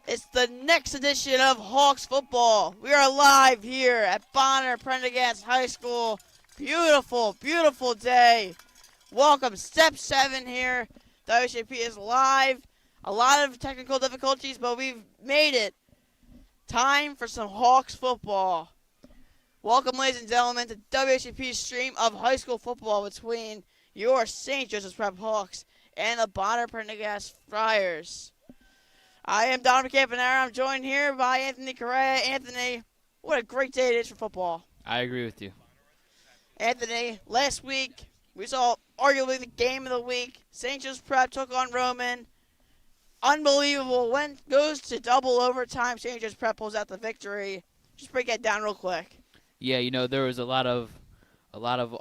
It's the next edition of Hawks football. We are live here at Bonner-Prendie High School. Beautiful, beautiful day. Welcome, Step 7 here. WHAP is live. A lot of technical difficulties, but we've made it. Time for some Hawks football. Welcome, ladies and gentlemen, to WHAP's stream of high school football between your St. Joseph's Prep Hawks and the Bonner-Prendie Friars. I am Dominic Campanaro. I'm joined here by Anthony Correa. Anthony, what a great day it is for football. I agree with you. Anthony, last week we saw arguably the game of the week. St. Joe's Prep took on Roman. Unbelievable. Goes to double overtime. St. Joe's Prep pulls out the victory. Just break that down real quick. Yeah, there was a lot of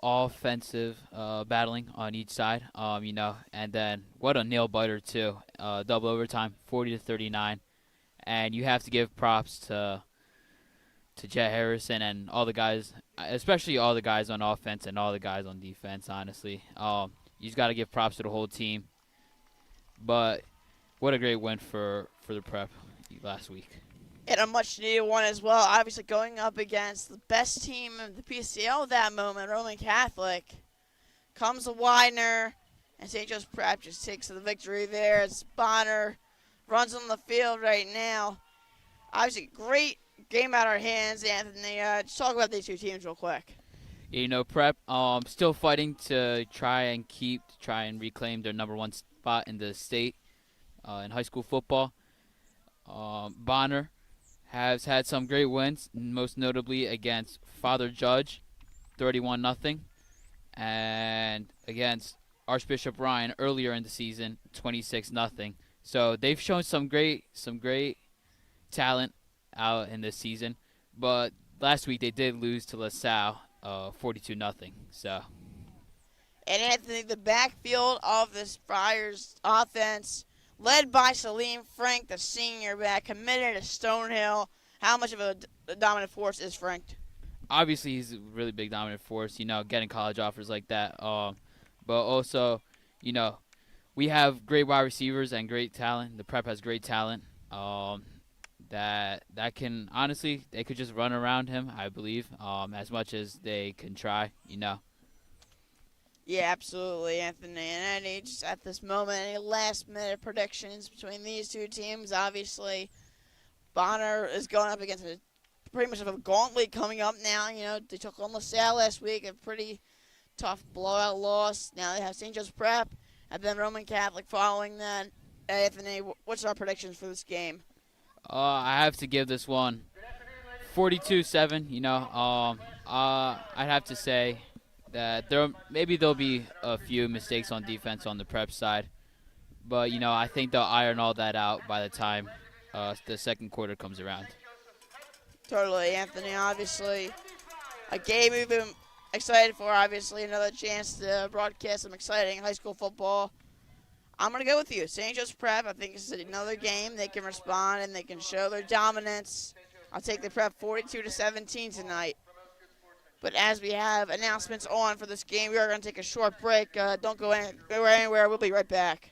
offensive battling on each side. And then what a nail biter too. Double overtime, 40-39, and you have to give props to Jet Harrison and all the guys, especially all the guys on offense and all the guys on defense. Honestly, you just got to give props to the whole team. But what a great win for the Prep last week. And a much-needed one as well. Obviously going up against the best team of the PCL at that moment, Roman Catholic. Comes the Widener, and St. Joe's Prep just takes the victory there. It's Bonner runs on the field right now. Obviously, great game out of our hands, Anthony. Just talk about these two teams real quick. Prep still fighting to try and reclaim their number one spot in the state in high school football. Bonner has had some great wins, most notably against Father Judge, 31-0, and against Archbishop Ryan earlier in the season, 26-0. So they've shown some great talent out in this season, but last week they did lose to LaSalle, 42-0. So. And Anthony, the backfield of this Friars offense, led by Salim Frank, the senior back, committed to Stonehill. How much of a dominant force is Frank? Obviously, he's a really big dominant force, getting college offers like that. But also, we have great wide receivers and great talent. The Prep has great talent. That can, honestly, they could just run around him, I believe, as much as they can try, Yeah, absolutely, Anthony. And just at this moment, any last-minute predictions between these two teams? Obviously, Bonner is going up against pretty much of a gauntlet coming up now. They took on LaSalle last week, a pretty tough blowout loss. Now they have St. Joe's Prep and then Roman Catholic following that. Anthony, what's our predictions for this game? I have to give this one 42-7. I'd have to say that there'll be a few mistakes on defense on the Prep side, but I think they'll iron all that out by the time the second quarter comes around. Totally, Anthony. Obviously, a game we've been excited for. Obviously, another chance to broadcast some exciting high school football. I'm going to go with you. St. Joe's Prep, I think this is another game they can respond and they can show their dominance. I'll take the Prep 42-17 tonight. But as we have announcements on for this game, we are going to take a short break. Don't go anywhere. We'll be right back.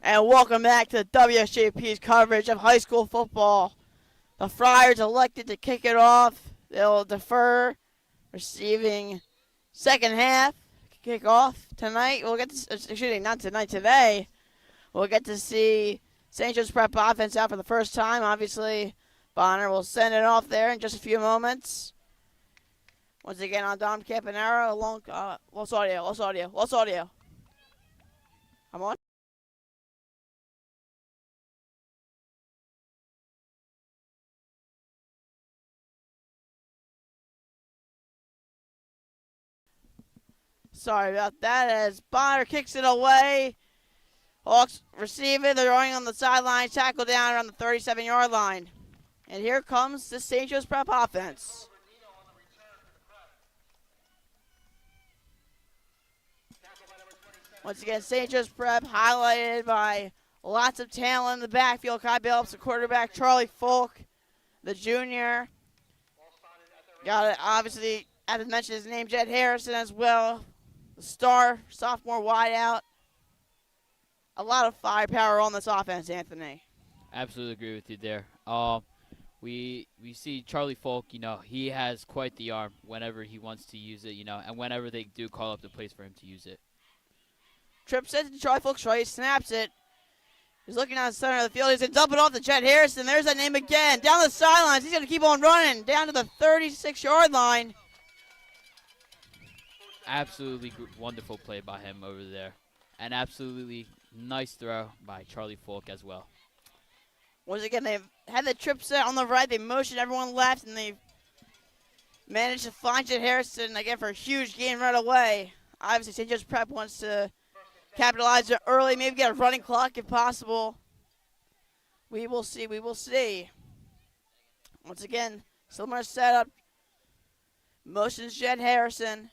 And welcome back to WSJP's coverage of high school football. The Friars elected to kick it off. They'll defer receiving second half kickoff tonight. We'll get to, not tonight, today. We'll get to see St. Joe's Prep offense out for the first time. Obviously, Bonner will send it off there in just a few moments. Once again on Dom Campanaro, along, lost audio. I'm on. Sorry about that as Bonner kicks it away. Hawks receive it. They're going on the sideline. Tackle down around the 37-yard line. And here comes the St. Joe's Prep offense. Once again, St. Joe's Prep highlighted by lots of talent in the backfield. Kai Billups, the quarterback. Charlie Folk, the junior. Got it. Obviously, I have to mention his name, Jed Harrison as well. The star, sophomore wideout. A lot of firepower on this offense, Anthony. Absolutely agree with you there. We see Charlie Folk, he has quite the arm whenever he wants to use it, and whenever they do call up the plays for him to use it. Trip sends it to Charlie Folk's right, snaps it. He's looking down the center of the field. He's going to dump it off to Jed Harrison. There's that name again. Down the sidelines. He's going to keep on running down to the 36-yard line. Absolutely wonderful play by him over there. And absolutely nice throw by Charlie Folk as well. Once again, they had the trip set on the right. They motioned everyone left, and they managed to find Jed Harrison again for a huge gain right away. Obviously, St. Joe's Prep wants to capitalize it early, maybe get a running clock if possible. We will see. Once again, similar setup. Motions Jed Harrison.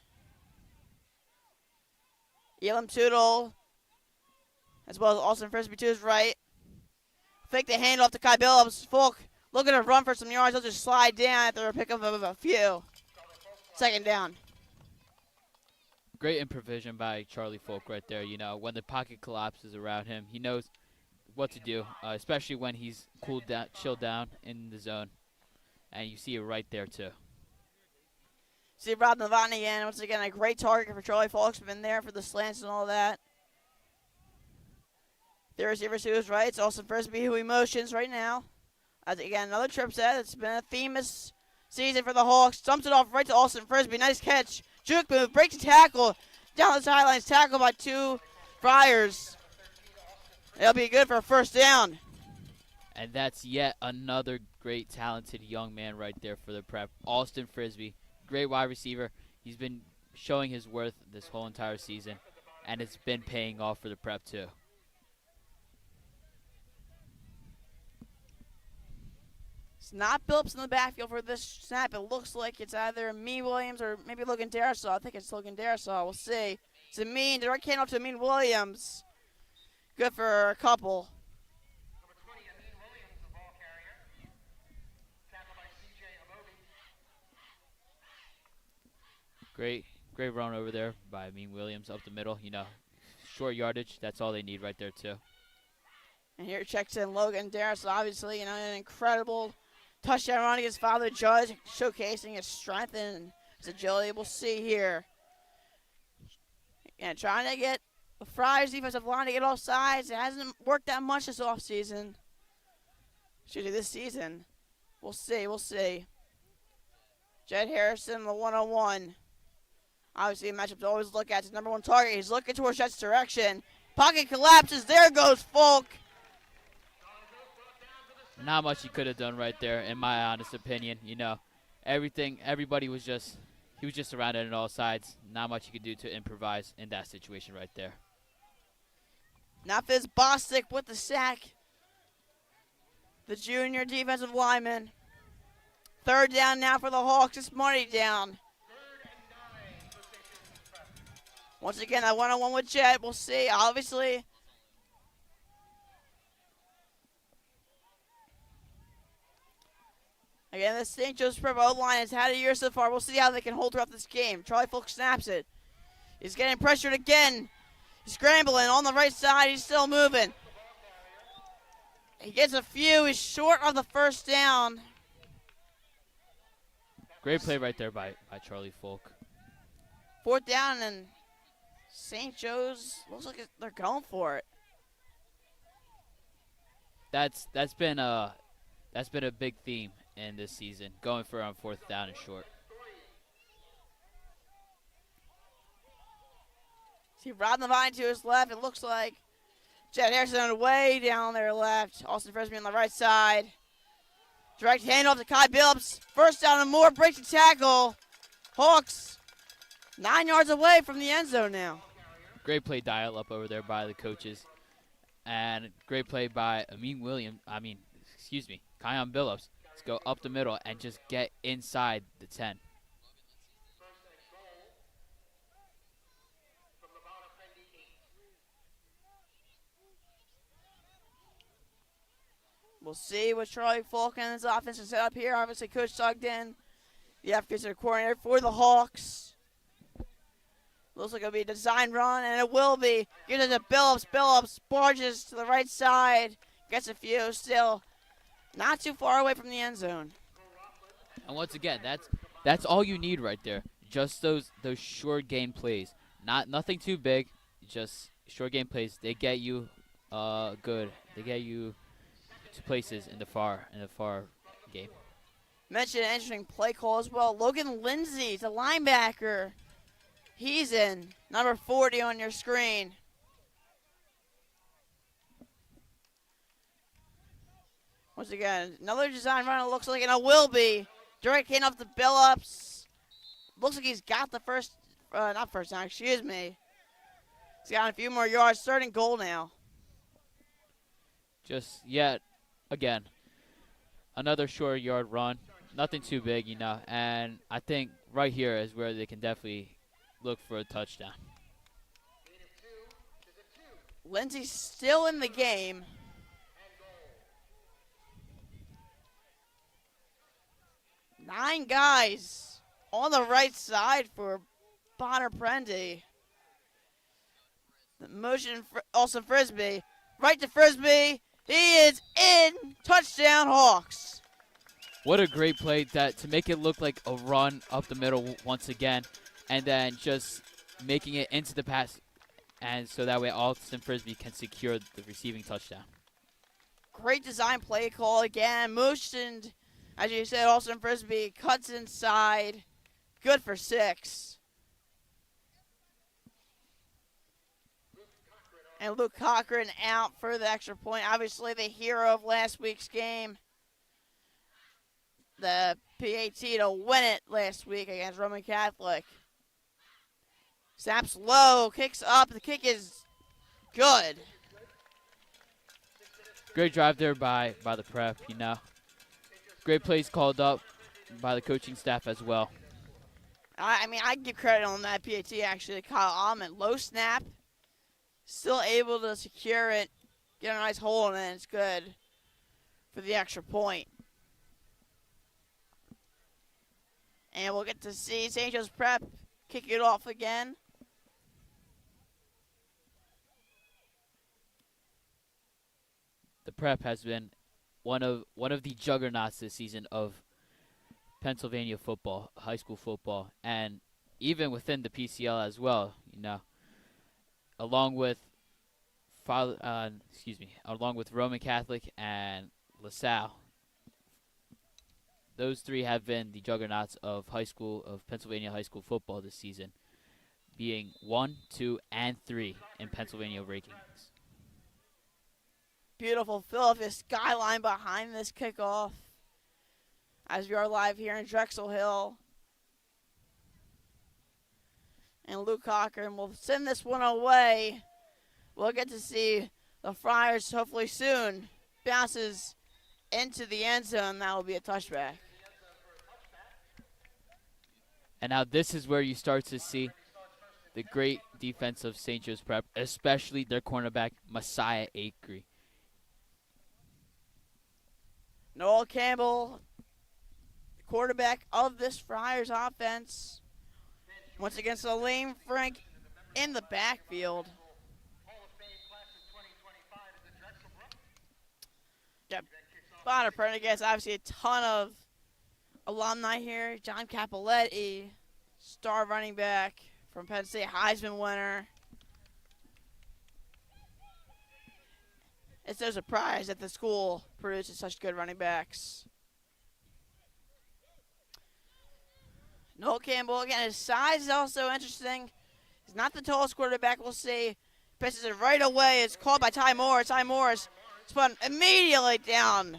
Elam Tootle, as well as Austin Frisbee to his right. Fake the handoff to Kai Billups. Folk looking to run for some yards. He'll just slide down after a pickup of a few. Second down. Great improvisation by Charlie Folk right there. When the pocket collapses around him, he knows what to do, especially when he's chilled down in the zone. And you see it right there, too. See Rob Novotny again. Once again, a great target for Charlie Folks. Been there for the slants and all that. The receiver to his right. It's Austin Frisbee who he motions right now. As again, another trip set. It's been a theme this season for the Hawks. Dumps it off right to Austin Frisbee. Nice catch. Juke move. Breaks a tackle. Down the sidelines. Tackled by two Friars. It'll be good for a first down. And that's yet another great, talented young man right there for the Prep. Austin Frisbee. Great wide receiver. He's been showing his worth this whole entire season, and it's been paying off for the Prep too. It's not Billups in the backfield for this snap. It looks like it's either Mean Williams or maybe Logan Darisaw. I think it's Logan Darisaw. We'll see. It's a Mean. Direct handoff to Mean Williams. Good for a couple. Great run over there by Mean Williams up the middle. Short yardage. That's all they need right there, too. And here checks in Logan Darisaw. Obviously, an incredible touchdown run against Father Judge, showcasing his strength and his agility. We'll see here. And trying to get the Friars defensive line to get off sides. It hasn't worked that much this offseason. This season. We'll see. Jed Harrison, the 101. Obviously, a matchup to always look at. His number one target. He's looking towards Jet's direction. Pocket collapses. There goes Folk. Not much he could have done right there, in my honest opinion. Everybody was just surrounded on all sides. Not much he could do to improvise in that situation right there. Nafiz Bostic with the sack. The junior defensive lineman. Third down now for the Hawks. It's money down. Once again, that one-on-one with Jet. We'll see, obviously. Again, the St. Joe's Prep O-line has had a year so far. We'll see how they can hold throughout this game. Charlie Folk snaps it. He's getting pressured again. He's scrambling on the right side. He's still moving. He gets a few. He's short of the first down. Great play right there by Charlie Folk. 4th down, and St. Joe's looks like they're going for it. That's been a big theme in this season, going for on 4th down and short. See Rob Levine to his left. It looks like Chad Harrison on the way down their left. Austin Frisbee on the right side. Direct handoff to Kai Billups. 1st down and more. Breaks the tackle. Hawks 9 yards away from the end zone now. Great play dial up over there by the coaches. And great play by Kion Billups. Let's go up the middle and just get inside the 10. We'll see what Charlie Falk and his offense is set up here. Obviously, Coach Sugden, the offensive coordinator for the Hawks. Looks like it'll be a design run, and it will be. Gives it to Billups. Billups barges to the right side. Gets a few. Still not too far away from the end zone. And once again, that's all you need right there. Just those short game plays. Nothing too big. Just short game plays. They get you good. They get you to places in the far game. Mentioned an interesting play call as well. Logan Lindsay, the linebacker. He's in. Number 40 on your screen. Once again, another design run, it looks like, and it will be. Direct hand off the Billups. Looks like he's got the not first down, excuse me. He's got a few more yards. 3rd and goal now. Just yet, again, another short yard run. Nothing too big, and I think right here is where they can definitely look for a touchdown. Lindsay's still in the game. Nine guys on the right side for Bonner-Prendie. The motion for Austin Frisbee. Right to Frisbee. He is in. Touchdown, Hawks. What a great play to make it look like a run up the middle once again, and then just making it into the pass, and so that way Austin Frisbee can secure the receiving touchdown. Great design play call again. Motioned, as you said, Austin Frisbee cuts inside. Good for 6. And Luke Cochran out for the extra point. Obviously the hero of last week's game. The PAT to win it last week against Roman Catholic. Snaps low, kicks up. The kick is good. Great drive there by the prep, Great plays called up by the coaching staff as well. I give credit on that PAT actually. Kyle Almond, low snap. Still able to secure it, get a nice hole in it, and it's good for the extra point. And we'll get to see St. Joe's Prep kick it off again. The prep has been one of the juggernauts this season of Pennsylvania football, high school football, and even within the PCL as well, along with Roman Catholic and LaSalle. Those three have been the juggernauts of Pennsylvania high school football this season, being 1, 2, and 3 in Pennsylvania rankings. Beautiful Philadelphia skyline behind this kickoff as we are live here in Drexel Hill. And Luke Cochran will send this one away. We'll get to see the Friars hopefully soon. Bounces into the end zone. That will be a touchback. And now this is where you start to see the great defense of St. Joe's Prep, especially their cornerback, Messiah Acree. Noel Campbell, the quarterback of this Friars offense. Once again, Salim Frank in the backfield. Yeah, Bonner-Prendie gets obviously a ton of alumni here. John Capoletti, star running back from Penn State, Heisman winner. It's no surprise that the school produces such good running backs. Noah Campbell, again, his size is also interesting. He's not the tallest quarterback, we'll see. Pisses it right away. It's called by Ty Morris. Ty Morris spun immediately down.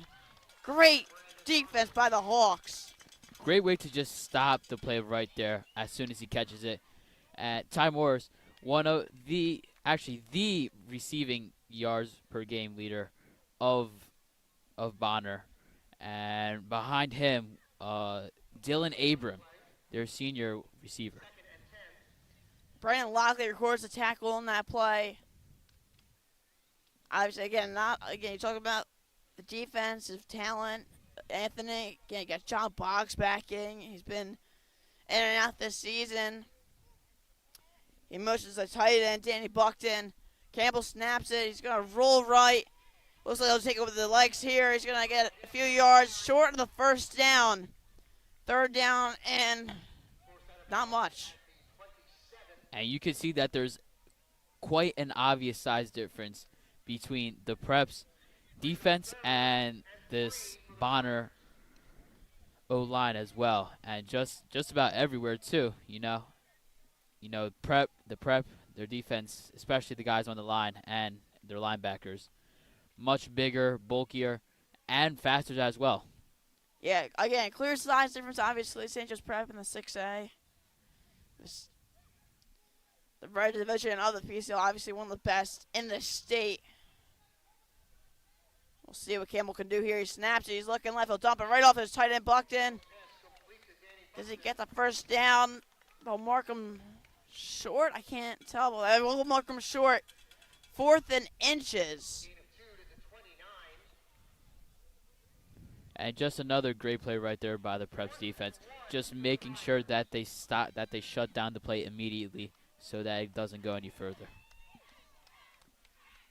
Great defense by the Hawks. Great way to just stop the play right there as soon as he catches it. Ty Morris, one of the receiving yards per game leader of Bonner, and behind him, Dylan Abram, their senior receiver. Brandon Lockley records the tackle on that play. Obviously, again, you talk about the defensive talent. Anthony, again, you got John Boggs backing. He's been in and out this season. He motions the tight end, Danny Buckton. Campbell snaps it. He's going to roll right. Looks like he'll take over the legs here. He's going to get a few yards short of the first down. Third down and not much. And you can see that there's quite an obvious size difference between the Preps defense and this Bonner O-line as well. And just about everywhere too, the prep, their defense, especially the guys on the line and their linebackers, much bigger, bulkier, and faster as well. Yeah, again, clear size difference, obviously. St. Joe's Prep in the 6A. The red division of the PCL, obviously one of the best in the state. We'll see what Campbell can do here. He snaps it. He's looking left. He'll dump it right off his tight end, Buckton. Does he get the first down? They'll mark him short. I can't tell. But we'll mark him short. 4th and inches. And just another great play right there by the Preps defense. Just making sure that they shut down the play immediately so that it doesn't go any further.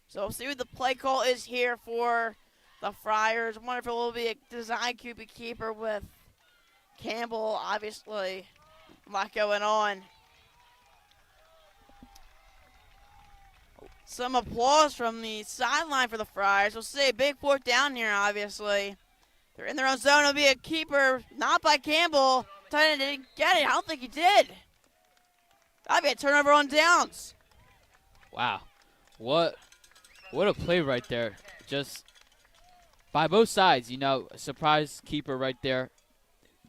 So we'll see what the play call is here for the Friars. I wonder if it will be a design QB keeper with Campbell. Obviously, a lot going on. Some applause from the sideline for the Friars. We'll see a big 4th down here, obviously. They're in their own zone. It'll be a keeper, not by Campbell. Tight end didn't get it. I don't think he did. That'd be a turnover on downs. Wow. What a play right there. Just by both sides, a surprise keeper right there.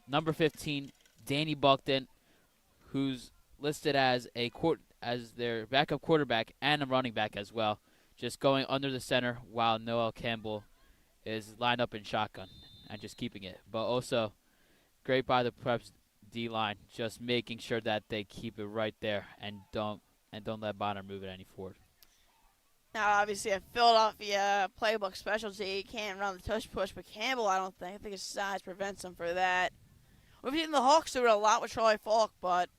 Number 15, Danny Buckton, who's listed as their backup quarterback and a running back as well. Just going under the center while Noah Campbell is lined up in shotgun and just keeping it. But also great by the Preps D-line, just making sure that they keep it right there and don't let Bonner move it any forward. Now, obviously, a Philadelphia playbook specialty. He can't run the tush push, but Campbell, I think his size prevents him for that. We've seen the Hawks do it a lot with Charlie Falk, but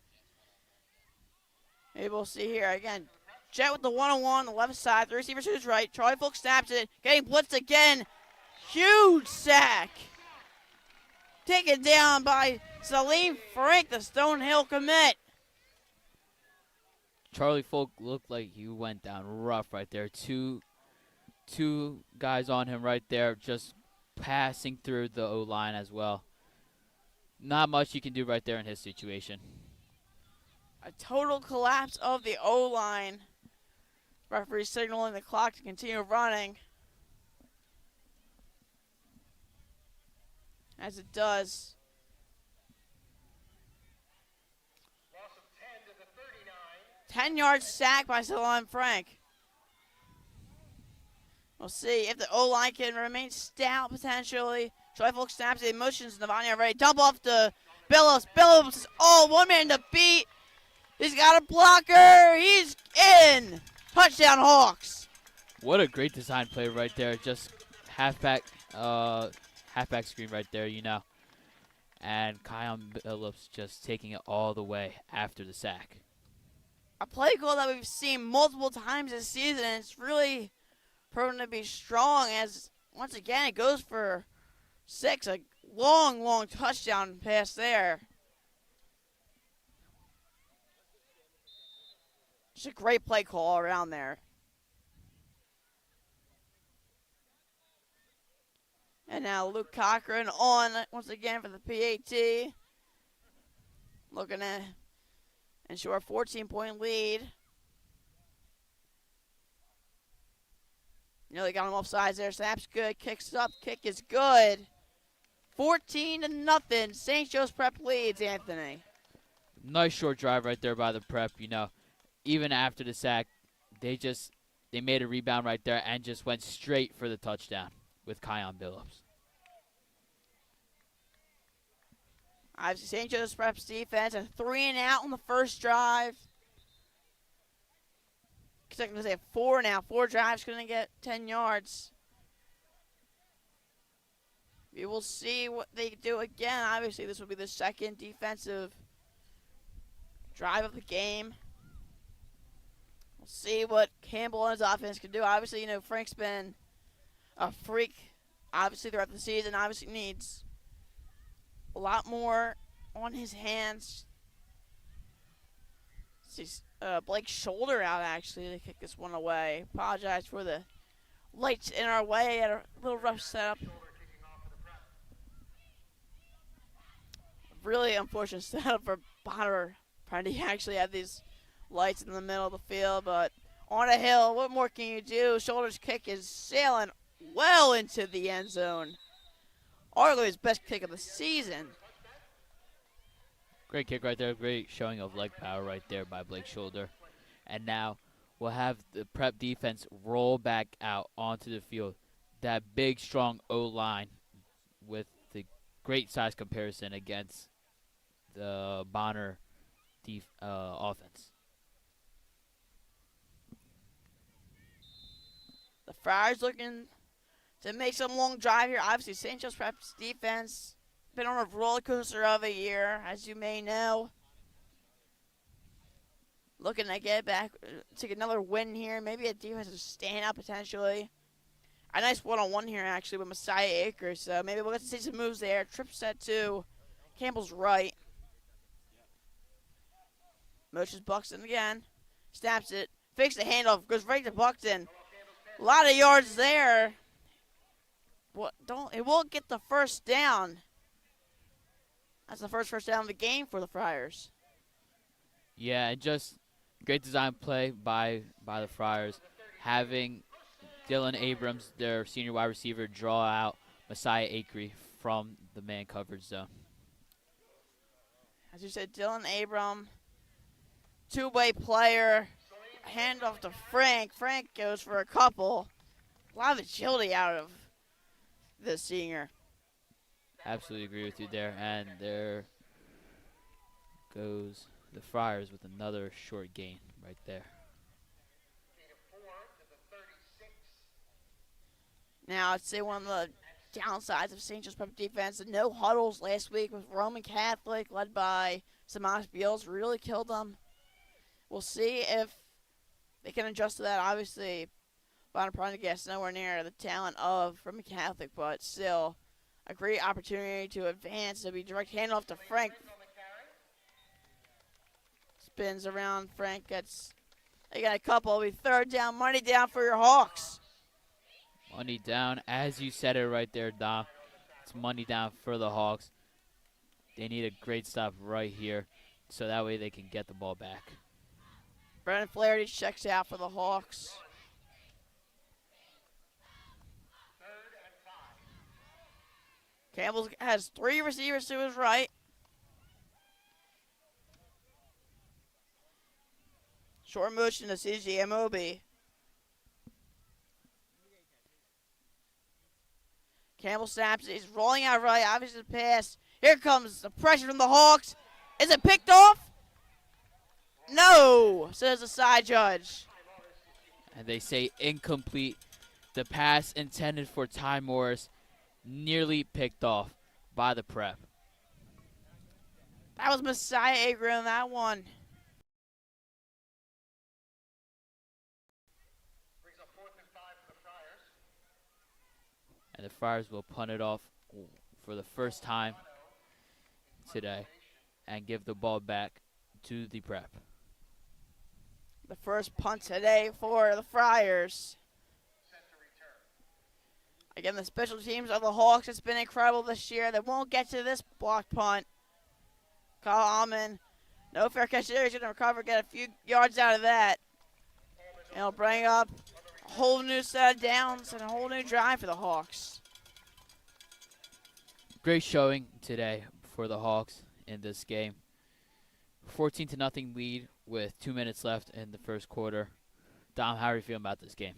maybe we'll see here. Again, Jet with the 1-on-1 on the left side. The receiver to his right. Charlie Falk snaps it. Getting blitzed again. Huge sack. Taken down by Salim Frank, the Stonehill commit. Charlie Falk looked like he went down rough right there. Two guys on him right there, just passing through the O-line as well. Not much you can do right there in his situation. A total collapse of the O-line. Referee signaling the clock to continue running. As it does. Loss of 10 to the 39. 10-yard sack by Salim Frank. We'll see if the O-line can remain stout potentially. Troy Folk snaps the motions. Navania ready. Dump off to Billups. Billups is all one man to beat. He's got a blocker. He's in. Touchdown Hawks. What a great design play right there. Just halfback screen right there, And Kion Billups just taking it all the way after the sack. A play call that we've seen multiple times this season, and it's really proven to be strong as Once again, it goes for 6. A long, long touchdown pass there. Just a great play call all around there. And now Luke Cochran on once again for the PAT. Looking to ensure a 14-point lead. Nearly got him offsides there. Snap's good. Kicks up. Kick is good. 14-0. St. Joe's Prep leads, Anthony. Nice short drive right there by the Prep. You know, even after the sack, they made a rebound right there and just went straight for the touchdown with Kion Billups. Obviously, St. Joe's Prep's defense, a 3-and-out on the first drive. I'm going to say 4 now. 4 drives, going to get 10 yards. We will see what they do again. Obviously, this will be the second defensive drive of the game. We'll see what Campbell and his offense can do. Obviously, you know, Frank's been a freak, obviously, throughout the season. Obviously needs a lot more on his hands. Sees Blake's shoulder out, actually, to kick this one away. Apologize for the lights in our way. Had a little rough setup. Really unfortunate setup for Bonner-Prendie. Actually had these lights in the middle of the field, but on a hill, what more can you do? Shoulders kick is sailing well into the end zone. Arguably his best kick of the season. Great kick right there. Great showing of leg power right there by Blake Shoulder. And now we'll have the Prep defense roll back out onto the field. That big, strong O-line with the great size comparison against the Bonner offense. The Friars looking to make some long drive here. Obviously, St. Joe's Prep's defense been on a roller coaster of a year, as you may know. Looking to get back, take another win here. Maybe a defensive standout potentially. A nice one-on-one here, actually, with Messiah Akers. So maybe we'll get to see some moves there. Trip set to Campbell's right. Motions Buxton again. Snaps it. Fakes the handoff. Goes right to Buxton. A lot of yards there. It won't get the first down. That's the first down of the game for the Friars. Yeah, and just great design play by the Friars. Having Dylan Abrams, their senior wide receiver, draw out Messiah Acree from the man coverage zone. As you said, Dylan Abrams, two-way player. Handoff to Frank. Frank goes for a couple. A lot of agility out of the senior. Absolutely agree with you there. And there goes the Friars with another short gain right there. Now, I'd say one of the downsides of St. Joe's Prep defense, the no huddles last week with Roman Catholic, led by Samash Beals, really killed them. We'll see if they can adjust to that. Obviously, Bonner-Prendie gets nowhere near the talent of Roman Catholic, but still a great opportunity to advance. It'll be direct handoff to Frank. Spins around. Frank gets, they got a couple. It'll be third down, money down for your Hawks. Money down, as you said it right there, Dom. It's money down for the Hawks. They need a great stop right here, so that way they can get the ball back. Brennan Flaherty checks out for the Hawks. Campbell has 3 receivers to his right. Short motion to CJ Moby. Campbell snaps it. He's rolling out right. Obviously the pass. Here comes the pressure from the Hawks. Is it picked off? No, says the side judge. And they say incomplete. The pass intended for Ty Morris nearly picked off by the Prep. That was Messiah Ager in that one. Brings up 4th and 5 for the Friars. and the Friars will punt it off for the first time today and give the ball back to the Prep. The first punt today for the Friars. Again, the special teams of the Hawks has been incredible this year. They won't get to this blocked punt. Kyle Alman, no fair catch there. He's going to recover, get a few yards out of that. And he'll bring up a whole new set of downs and a whole new drive for the Hawks. Great showing today for the Hawks in this game. 14-0 lead with 2 minutes left in the first quarter. Dom, how are you feeling about this game?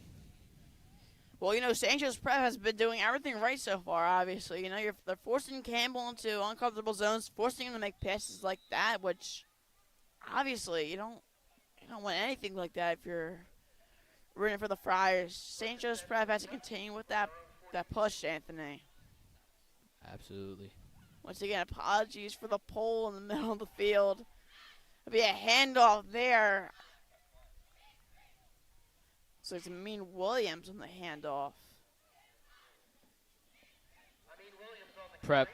Well, St. Joe's Prep has been doing everything right so far, obviously. They're forcing Campbell into uncomfortable zones, forcing him to make passes like that, which obviously you don't want anything like that if you're rooting for the Friars. St. Joe's Prep has to continue with that push, Anthony. Absolutely. Once again, apologies for the pole in the middle of the field. There'll be a handoff there. So it's Williams on the handoff. Prep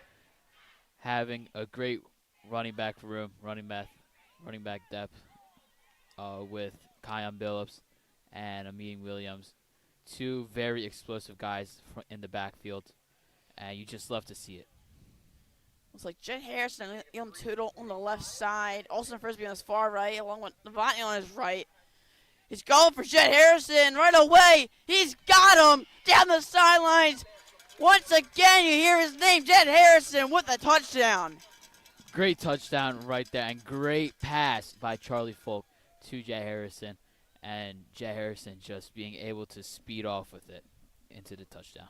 having a great running back room, running back depth with Kion Billups and Amin Williams. Two very explosive guys in the backfield, and you just love to see it. It's like Jet Harrison and Ilm Tootle on the left side. Austin Frisbee on his far right, along with Novotny on his right. He's going for Jet Harrison right away. He's got him down the sidelines. Once again, you hear his name, Jet Harrison, with a touchdown. Great touchdown right there, and great pass by Charlie Folk to Jet Harrison. And Jet Harrison just being able to speed off with it into the touchdown.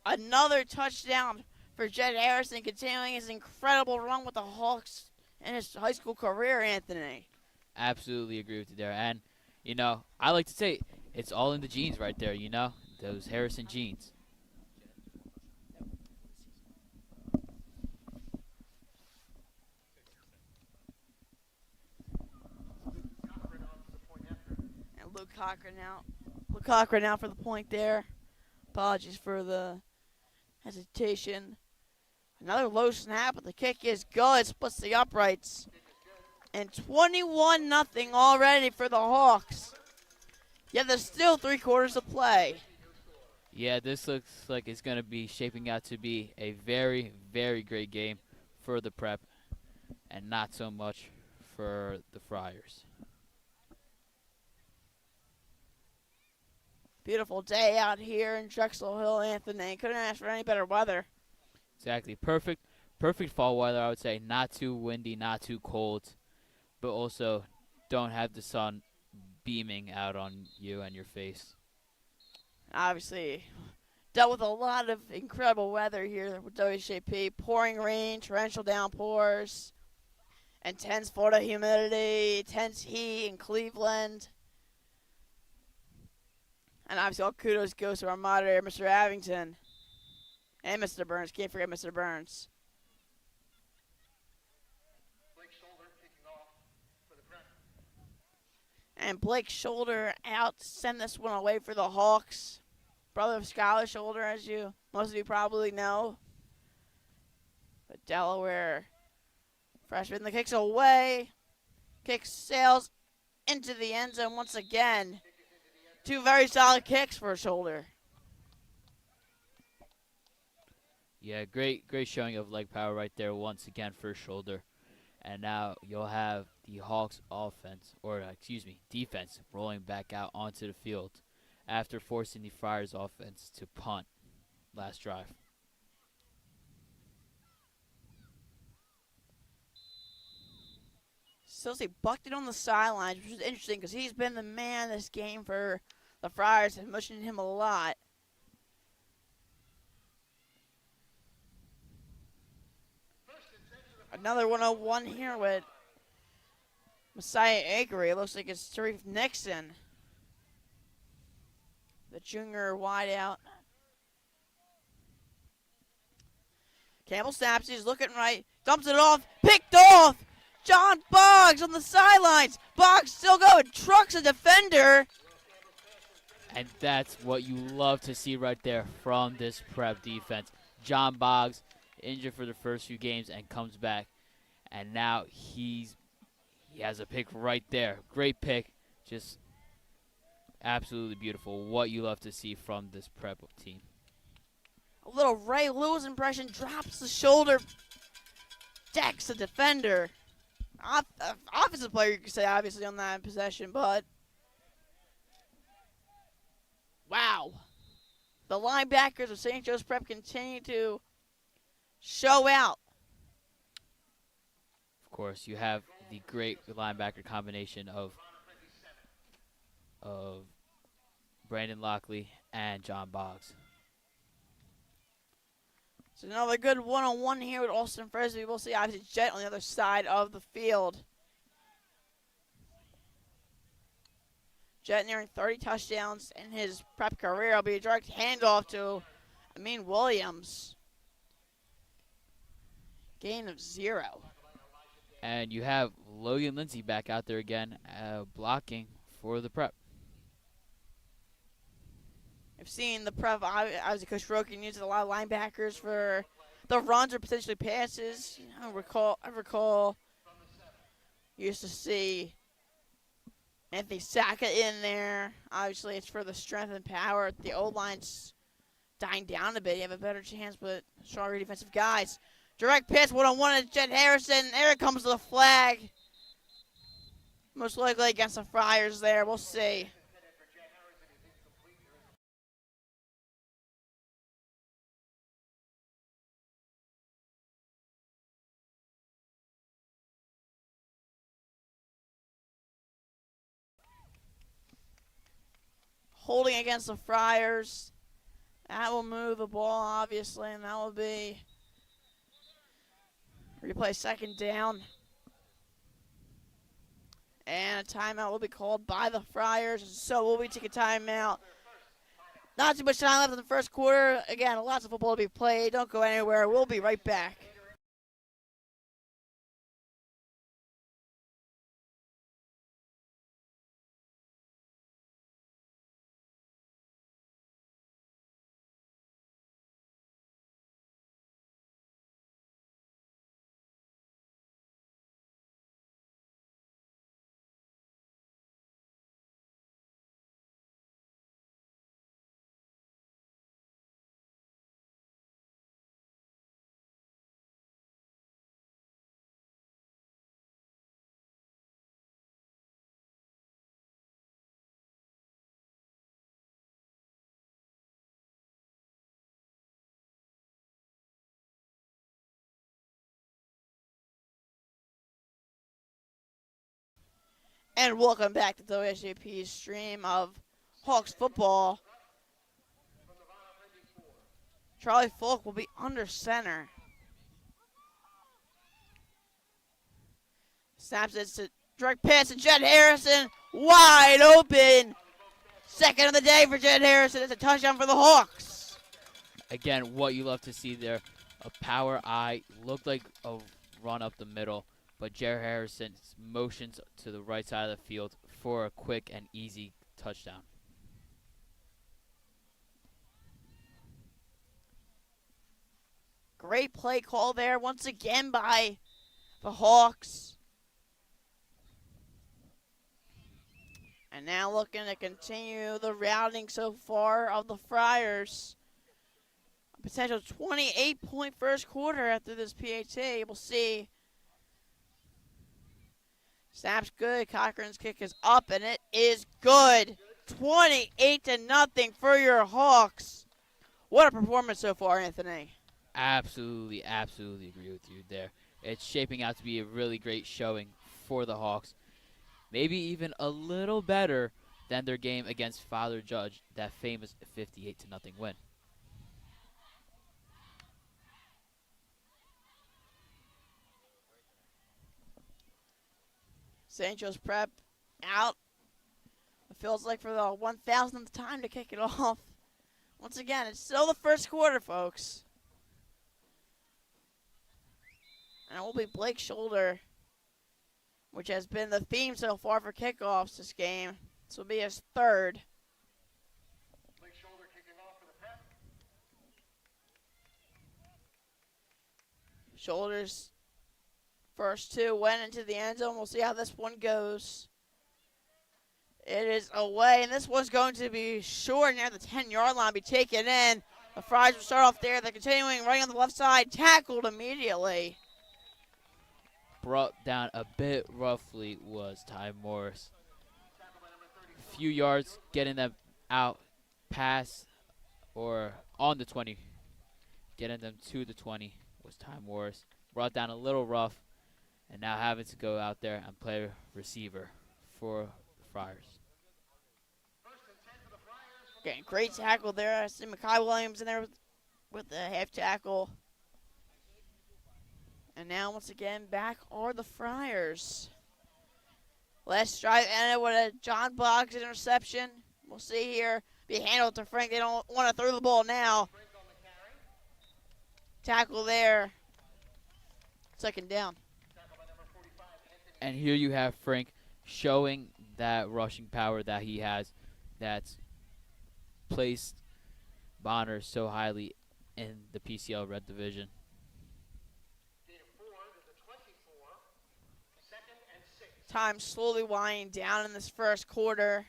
Another touchdown for Jet Harrison, continuing his incredible run with the Hawks in his high school career, Anthony. Absolutely agree with you there. And, I like to say it's all in the genes right there, those Harrison genes. And Luke Cochran now for the point there. Apologies for the hesitation. Another low snap, but the kick is good. Splits the uprights. And 21-0 already for the Hawks. Yet there's still 3 quarters to play. Yeah, this looks like it's going to be shaping out to be a very, very great game for the Prep and not so much for the Friars. Beautiful day out here in Drexel Hill, Anthony. Couldn't ask for any better weather. Exactly. Perfect fall weather, I would say. Not too windy, not too cold, but also don't have the sun beaming out on you and your face. Obviously, dealt with a lot of incredible weather here with WHAP. Pouring rain, torrential downpours, intense Florida humidity, intense heat in Cleveland. And obviously all kudos goes to our moderator, Mr. Avington. And Mr. Burns. Can't forget Mr. Burns. And Blake Shoulder out to send this one away for the Hawks. Brother of Skylar Shoulder, as most of you probably know. But Delaware freshman, the kick's away. Kick sails into the end zone once again. 2 very solid kicks for Shoulder. Yeah, great showing of leg power right there once again for Shoulder. And now you'll have the Hawks defense rolling back out onto the field after forcing the Friars offense to punt last drive. Silsey bucked it on the sidelines, which is interesting because he's been the man this game for the Friars and pushing him a lot. Another 101 here with Messiah Akery. It looks like it's Sharif Nixon, the junior wideout. Campbell snaps. He's looking right. Dumps it off. Picked off. John Boggs on the sidelines. Boggs still going. Trucks a defender. And that's what you love to see right there from this Prep defense. John Boggs injured for the first few games and comes back. And now he has a pick right there. Great pick. Just absolutely beautiful. What you love to see from this Prep team. A little Ray Lewis impression, drops the shoulder, decks the defender. Offensive player, you could say, obviously, on that possession, but wow. The linebackers of St. Joe's Prep continue to show out. Of course, you have the great linebacker combination of Brandon Lockley and John Boggs. So another good one-on-one here with Austin Frisbee. We'll see, obviously, Jet on the other side of the field. Jet nearing 30 touchdowns in his Prep career. It'll be a direct handoff to Amin Williams. Gain of 0. And you have Logan Lindsay back out there again, blocking for the Prep. I've seen the Prep, obviously Coach Roken uses a lot of linebackers for the runs or potentially passes. I recall used to see Anthony Sackett in there. Obviously, it's for the strength and power. The O-line's dying down a bit. You have a better chance, but stronger defensive guys. Direct pass, one-on-one to Jet Harrison. There comes the flag. Most likely against the Friars there. We'll see. Holding against the Friars. That will move the ball, obviously, and that will be replay second down. And a timeout will be called by the Friars, so we'll be taking a timeout. Not too much time left in the first quarter. Again, lots of football to be played. Don't go anywhere. We'll be right back. And welcome back to WSJP's stream of Hawks football. Charlie Folk will be under center. Snaps it to direct pass to Jet Harrison. Wide open. Second of the day for Jet Harrison. It's a touchdown for the Hawks. Again, what you love to see there, a power eye, looked like a run up the middle, but Jared Harrison motions to the right side of the field for a quick and easy touchdown. Great play call there once again by the Hawks. And now looking to continue the routing so far of the Friars. A potential 28-point first quarter after this PAT. We'll see. Snap's good. Cochran's kick is up, and it is good. 28-0 for your Hawks. What a performance so far, Anthony. Absolutely agree with you there. It's shaping out to be a really great showing for the Hawks. Maybe even a little better than their game against Father Judge, that famous 58-0 win. St. Joe's Prep out. It feels like for the 1,000th time to kick it off. Once again, it's still the first quarter, folks. And it will be Blake's shoulder, which has been the theme so far for kickoffs this game. This will be his third. Shoulders. First two went into the end zone. We'll see how this one goes. It is away, and this one's going to be short near the 10-yard line, be taken in. The Friars will start off there. They're continuing right on the left side, tackled immediately. Brought down a bit roughly was Ty Morris. A few yards getting them out past or on the 20. Getting them to the 20 was Ty Morris. Brought down a little rough, and now having to go out there and play receiver for the Friars. Okay, great tackle there. I see Makai Williams in there with the half tackle. And now, once again, back are the Friars. Last drive ended with a John Boggs interception. We'll see here. Be handled to Frank. They don't want to throw the ball now. Tackle there. Second down. And here you have Frank showing that rushing power that he has that's placed Bonner so highly in the PCL Red Division. Time slowly winding down in this first quarter.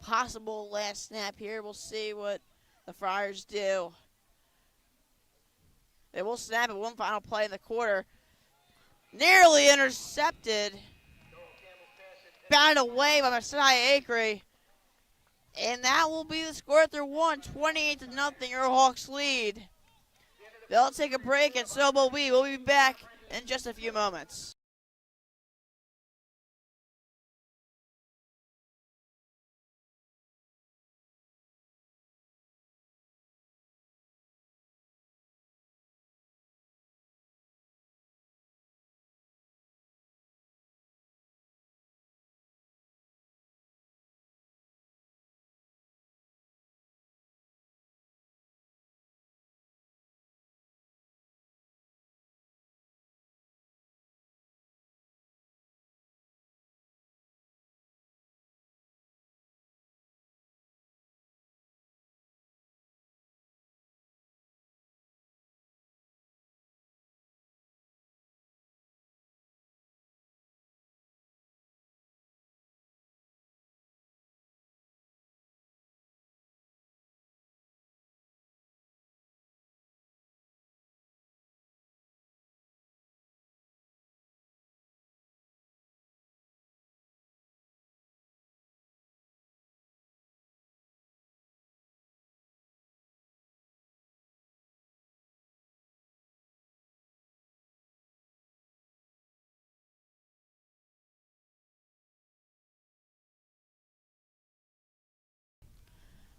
Possible last snap here. We'll see what the Friars do. They will snap at one final play in the quarter. Nearly intercepted. Batted away by Messiah Acre. And that will be the score after one. 28-0, your Hawks lead. They'll take a break, and so will we. We'll be back in just a few moments.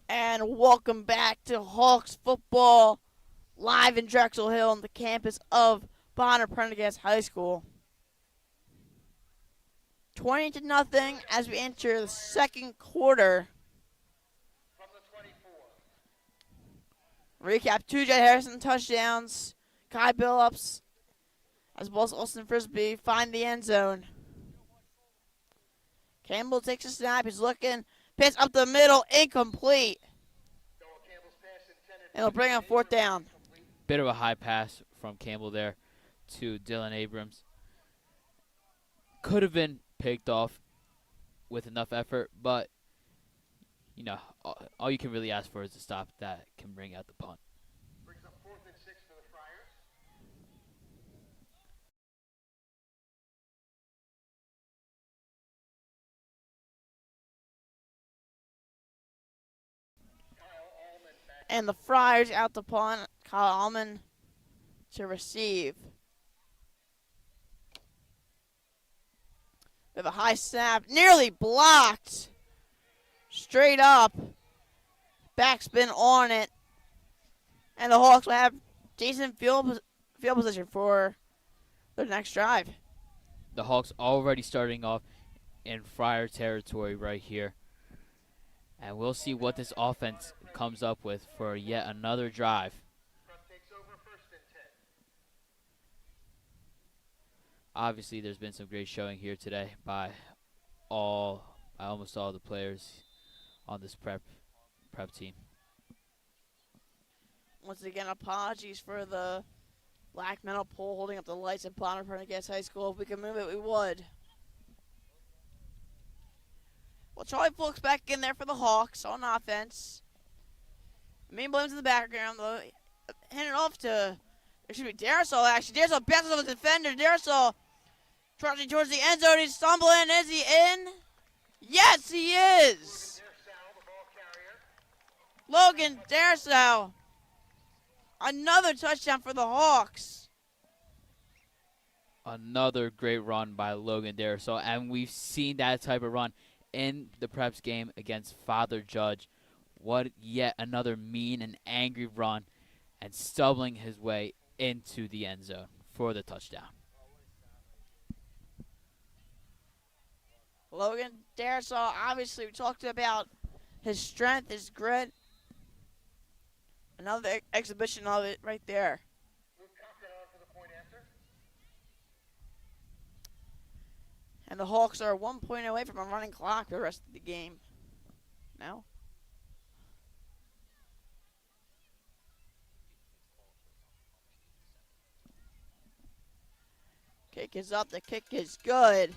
And welcome back to Hawks football, live in Drexel Hill on the campus of Bonner-Prendie High School. 20-0 as we enter the second quarter. Recap: 2 Jet Harrison touchdowns. Kai Billups, as well as Austin Frisbee, find the end zone. Campbell takes a snap. He's looking. Pitch up the middle, incomplete. And it'll bring up fourth down. Bit of a high pass from Campbell there to Dylan Abrams. Could have been picked off with enough effort, but, you know, all you can really ask for is a stop that can bring out the punt. Brings up 4th and 6 for the Friars. And the Friars out the punt. Kyle Allman to receive. We have a high snap. Nearly blocked. Straight up. Backspin on it. And the Hawks will have decent field position for their next drive. The Hawks already starting off in Friar territory right here. And we'll see what this offense comes up with for yet another drive. Takes over 1st and 10. Obviously, there's been some great showing here today by almost all the players on this prep team. Once again, apologies for the black metal pole holding up the lights at Bonner-Prendie High School. If we could move it, we would. Well, Charlie Fulk's back in there for the Hawks on offense. Mean Bloom's in the background, though. Hand it off to, it should be Darasol, actually. Darasol bounces off the defender. Darasol charging towards the end zone. He's stumbling. Is he in? Yes, he is. Logan Darasol. Another touchdown for the Hawks. Another great run by Logan Darasol, and we've seen that type of run in the Preps game against Father Judge. What yet another mean and angry run, and stumbling his way into the end zone for the touchdown. Logan Darasol, obviously, we talked about his strength, his grit. Another exhibition of it right there. And the Hawks are 1 point away from a running clock for the rest of the game. No? Kick is up. The kick is good.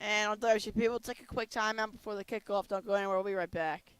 And on WCP, we'll take a quick timeout before the kickoff. Don't go anywhere. We'll be right back.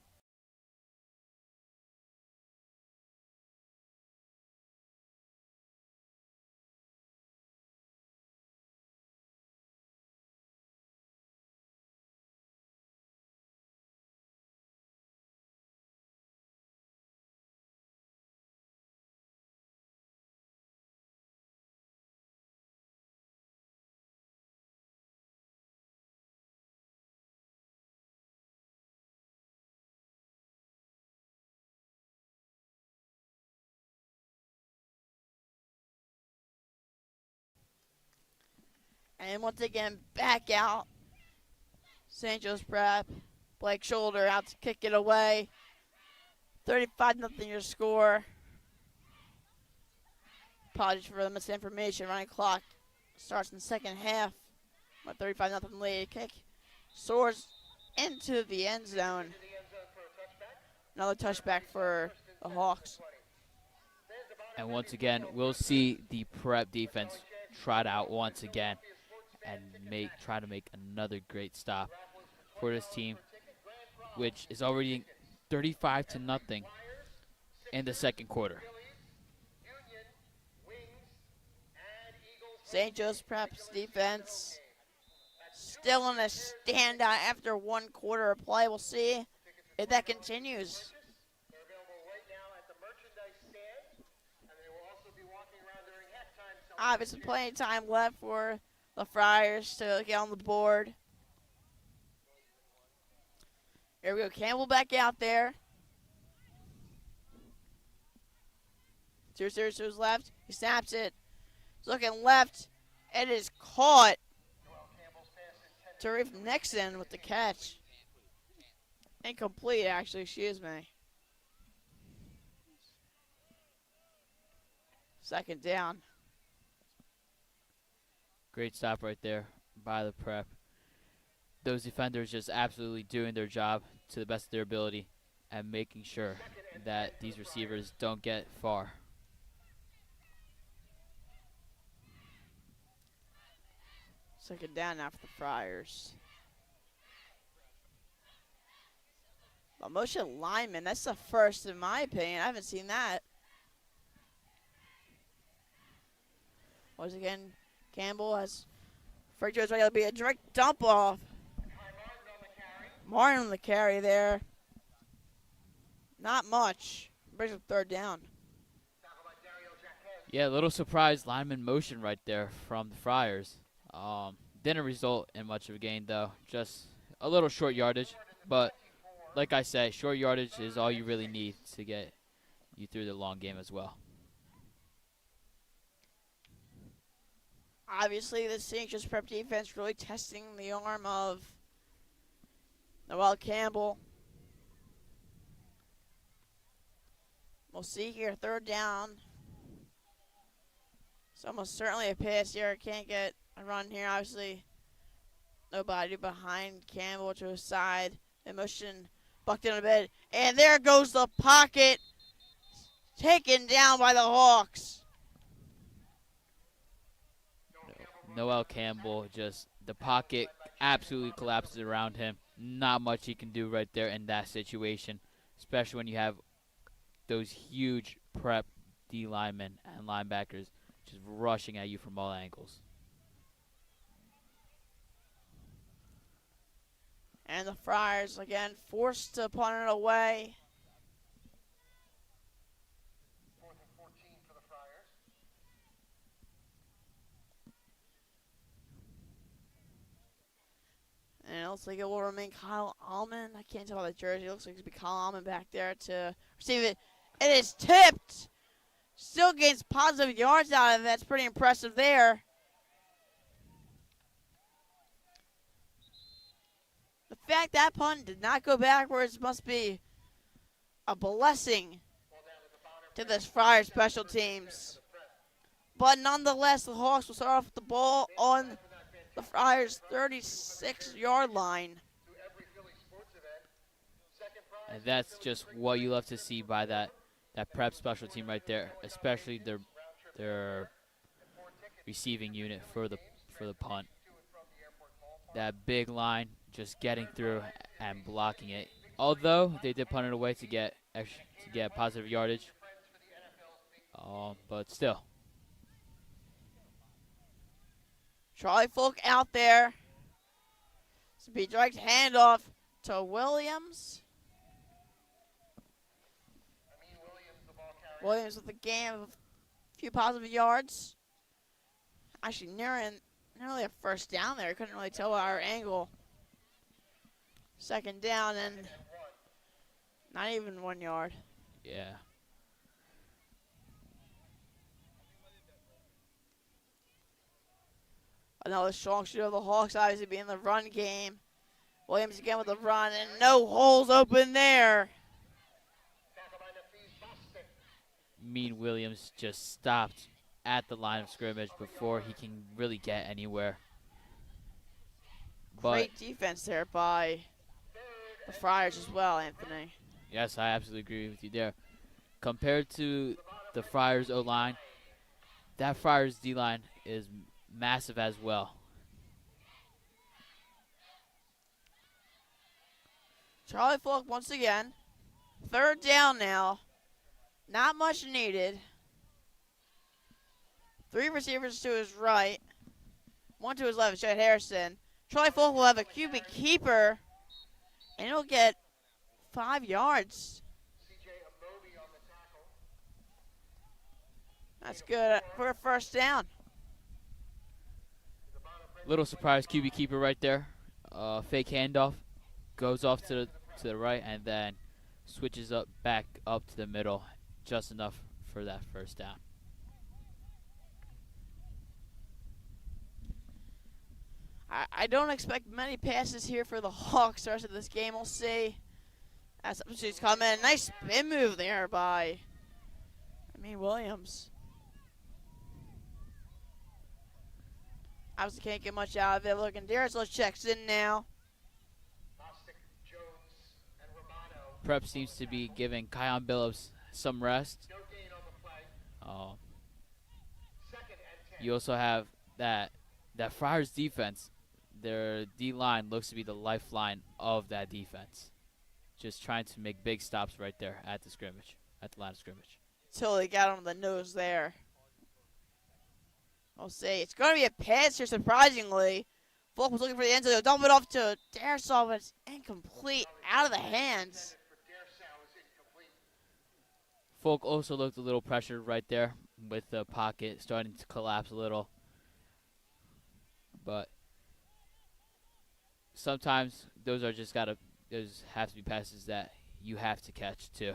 And once again, back out. St. Joe's Prep. Blake Shoulder out to kick it away. 35-0 your score. Apologies for the misinformation. Running clock starts in the second half. 35-0 lead. Kick soars into the end zone. Another touchback for the Hawks. And once again, we'll see the Prep defense trot out once again and try to make another great stop for this team, which is already 35-0 in the second quarter. St. Joe's Prep's defense still in a standout after 1 quarter of play. We'll see if that continues. Obviously, plenty of time left for the Friars to get on the board. Here we go. Campbell back out there. To his left. He snaps it. He's looking left. It is caught. Tarif Nixon with the catch. Incomplete, actually. Excuse me. Second down. Great stop right there by the Prep. Those defenders just absolutely doing their job to the best of their ability and making sure that these receivers don't get far. Second down now for the Friars. A motion lineman, that's the first in my opinion. I haven't seen that. Once again, Campbell has Frank Jones ready to be a direct dump off. Martin on the carry there. Not much. Brings up third down. Yeah, a little surprise lineman motion right there from the Friars. Didn't result in much of a gain, though. Just a little short yardage. But like I say, short yardage is all you really need to get you through the long game as well. Obviously, the St. Joe's Prep defense really testing the arm of Noel Campbell. We'll see here. Third down. It's almost certainly a pass here. Can't get a run here. Obviously, nobody behind Campbell to his side. They motion bucked in a bit. And there goes the pocket. Taken down by the Hawks. Noel Campbell, just the pocket absolutely collapses around him. Not much he can do right there in that situation, especially when you have those huge prep D linemen and linebackers just rushing at you from all angles. And the Friars, again, forced to punt it away. 4th and 14 for the Friars. And it looks like it will remain Kyle Allman. I can't tell by the jersey. It looks like it's going to be Kyle Allman back there to receive it. It is tipped. Still gains positive yards out of it. That's pretty impressive there. The fact that punt did not go backwards must be a blessing to this Friars special teams. But nonetheless, the Hawks will start off with the ball on the Friars' 36-yard line. And that's just what you love to see by that prep special team right there, especially their receiving unit for the punt. That big line just getting through and blocking it. Although they did punt it away to get positive yardage, but still. Charlie Folk out there. This will be direct handoff to Williams. Williams with a gain of a few positive yards. Actually, nearly a first down there. Couldn't really tell our angle. Second down and not even 1 yard. Yeah. Another strong shoot of the Hawks, obviously being the run game. Williams again with the run, and no holes open there. Mean Williams just stopped at the line of scrimmage before he can really get anywhere. But great defense there by the Friars as well, Anthony. yes, I absolutely agree with you there. Compared to the Friars O-line, that Friars D-line is massive as well. Charlie Falk once again. Third down now. Not much needed. 3 receivers to his right. 1 to his left, Jed Harrison. Charlie Falk will have a QB keeper. And he'll get 5 yards. That's good for a first down. Little surprise QB keeper right there. Fake handoff. Goes off to the right and then switches back up to the middle. Just enough for that first down. I don't expect many passes here for the Hawks the rest of this game. We'll see. As substitutes come in. Nice spin move there by Williams. Obviously can't get much out of it. Looking, Darius checks in now. Prep seems to be giving Kion Billups some rest. You also have that Friars defense. Their D-line looks to be the lifeline of that defense. Just trying to make big stops right there at the line of scrimmage. Till they got on the nose there. We'll see. It's going to be a pass here, surprisingly. Folk was looking for the end zone. They'll dump it off to Darsaw, but it's incomplete. Out of the hands. Folk also looked a little pressured right there with the pocket starting to collapse a little. But sometimes those have to be passes that you have to catch too.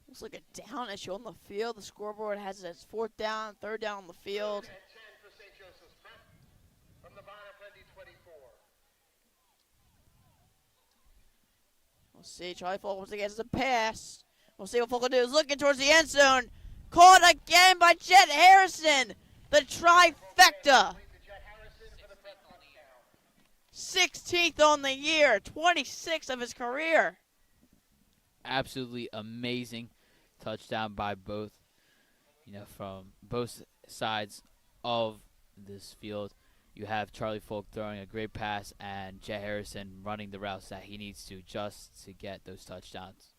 Looks like a down issue on the field. The scoreboard has it as 4th down, 3rd down on the field. For St. Joseph's Prep from the Bonner-Prendie 24. We'll see. Charlie Falk once again gets a pass. We'll see what Falk will do. Is looking towards the end zone. Caught again by Jet Harrison. The trifecta. 16th on the year. 26th of his career. Absolutely amazing touchdown by both, from both sides of this field. You have Charlie Falk throwing a great pass and Jet Harrison running the routes that he needs to just to get those touchdowns.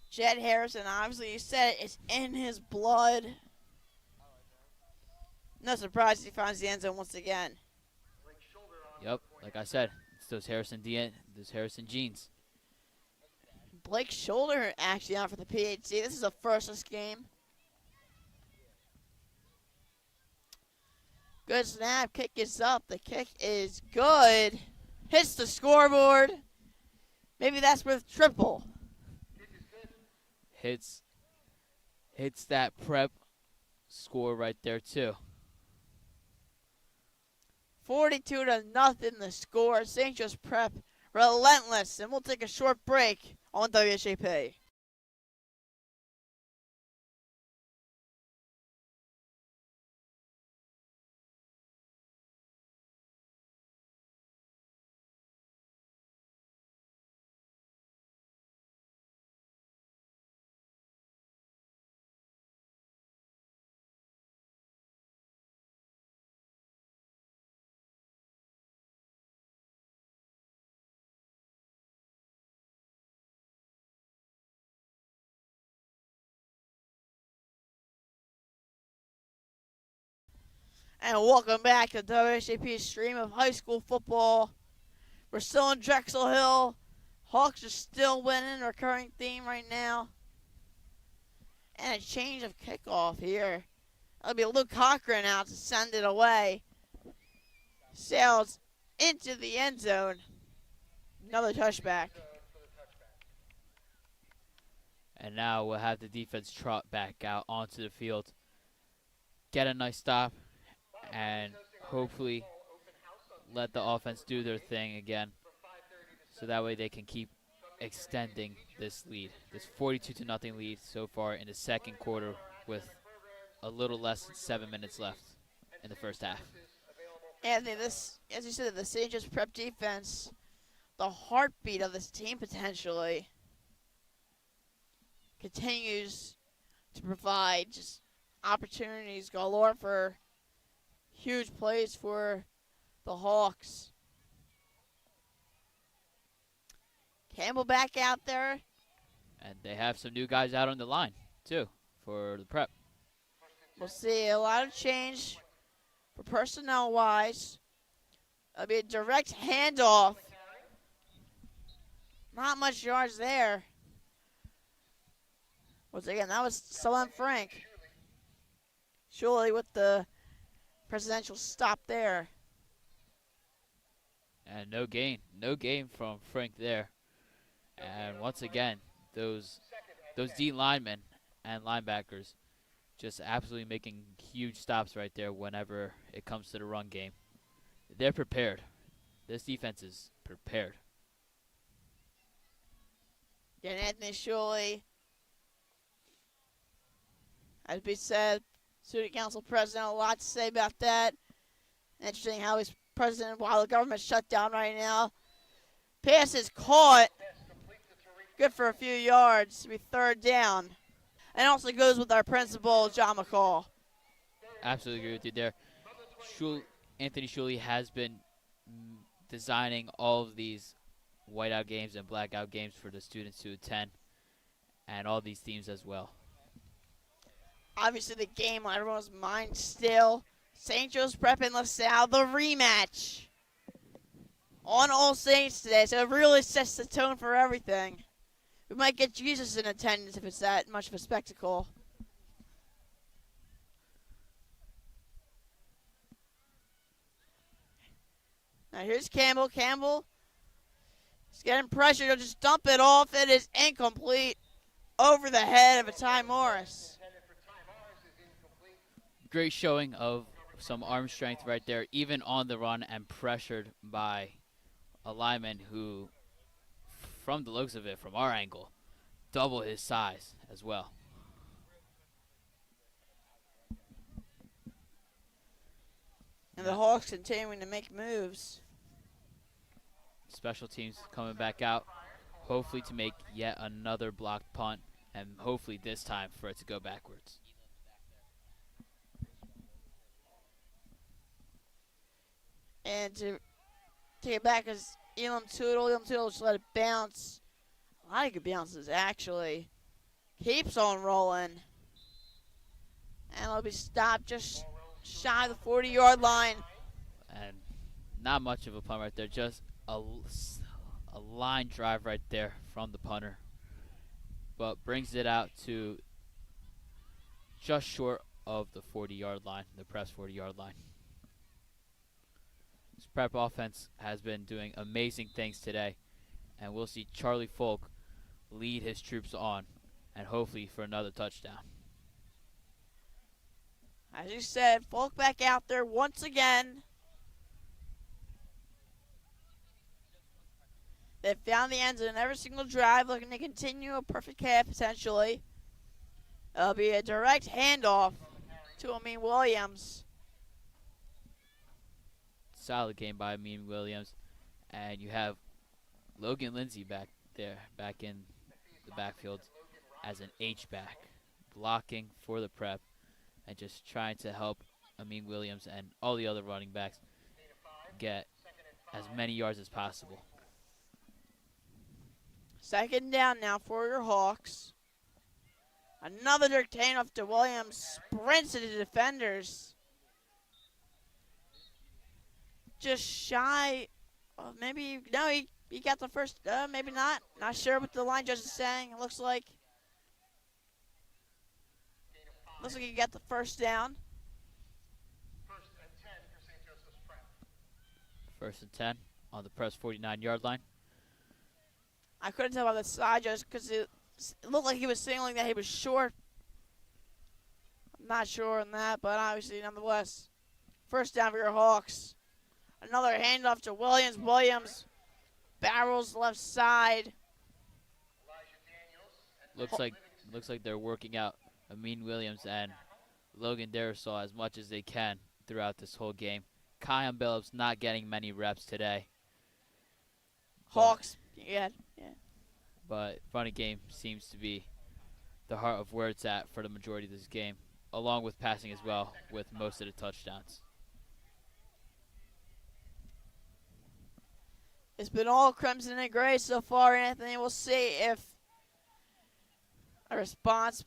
Jet Harrison, obviously, you said it, is in his blood. No surprise he finds the end zone once again. Yep, like I said, it's those Harrison genes. Blake Shoulder actually out for the PHC. This is a firstless game. Good snap. Kick is up. The kick is good. Hits the scoreboard. Maybe that's worth triple. Hits that prep score right there too. 42-0 the score. St. Joe's Prep relentless. And we'll take a short break on WHAP. And welcome back to WHAP's stream of high school football. We're still in Drexel Hill. Hawks are still winning, recurring theme right now. And a change of kickoff here. That'll be Luke Cochran out to send it away. Sails into the end zone. Another touchback. And now we'll have the defense trot back out onto the field. Get a nice stop. And hopefully let the offense do their thing again, so that way they can keep extending this lead, this 42-0 lead so far in the second quarter, with a little less than 7 minutes left in the first half. Anthony, this, as you said, the St. Joe's Prep defense, the heartbeat of this team potentially, continues to provide just opportunities galore for huge plays for the Hawks. Campbell back out there. And they have some new guys out on the line, too, for the prep. We'll see a lot of change for personnel-wise. It'll be a direct handoff. Not much yards there. Once again, that was Salem Frank. Surely with the presidential stop there. And no gain from Frank there. And once again, those D linemen and linebackers just absolutely making huge stops right there whenever it comes to the run game. They're prepared. This defense is prepared. Again, Anthony Shuley, as we said, Student Council President, a lot to say about that. Interesting how he's president while the government's shut down right now. Pass is caught. Good for a few yards. It'll be third down. And also goes with our principal, John McCall. Absolutely agree with you there. Anthony Shuley has been designing all of these whiteout games and blackout games for the students to attend, and all these teams as well. Obviously, the game on everyone's mind still. St. Joe's Prep and LaSalle, the rematch on All Saints today. So it really sets the tone for everything. We might get Jesus in attendance if it's that much of a spectacle. Now here's Campbell. Campbell is getting pressure. He'll just dump it off. It is incomplete. Over the head of a Ty Morris. Great showing of some arm strength right there, even on the run and pressured by a lineman who from the looks of it, from our angle, double his size as well. And the Hawks continuing to make moves. Special teams coming back out, hopefully to make yet another blocked punt, and hopefully this time for it to go backwards. And to take it back is Elam Tootle. Elam Tootle just let it bounce. A lot of good bounces, actually. Keeps on rolling. And it'll be stopped just shy of the 40-yard line. And not much of a punt right there, just a line drive right there from the punter. But brings it out to just short of the 40-yard line, the press 40-yard line. This prep offense has been doing amazing things today, and we'll see Charlie Folk lead his troops on, and hopefully for another touchdown. As you said, Folk back out there once again. They found the end zone every single drive, looking to continue a perfect half potentially. It'll be a direct handoff to Amin Williams. Solid game by Amin Williams, and you have Logan Lindsay back there, back in the backfield as an H-back, blocking for the prep and just trying to help Amin Williams and all the other running backs get as many yards as possible. Second down now for your Hawks. Another direct handoff to Williams. Sprints into the defenders. Just shy. Maybe, no, he got the first, maybe not. Not sure what the line judge is saying. It looks like he got the first down. First and 10 for St. Joseph's Prep. First and 10 on the press 49-yard line. I couldn't tell by the side judge because it looked like he was signaling that he was short. I'm not sure on that, but obviously, nonetheless, first down for your Hawks. Another handoff to Williams. Williams barrels left side. Looks like they're working out Amin Williams and Logan Darisaw as much as they can throughout this whole game. Kion Billups not getting many reps today. Hawks, yeah. But running game seems to be the heart of where it's at for the majority of this game, along with passing as well with most of the touchdowns. It's been all crimson and gray so far, Anthony. We'll see if a response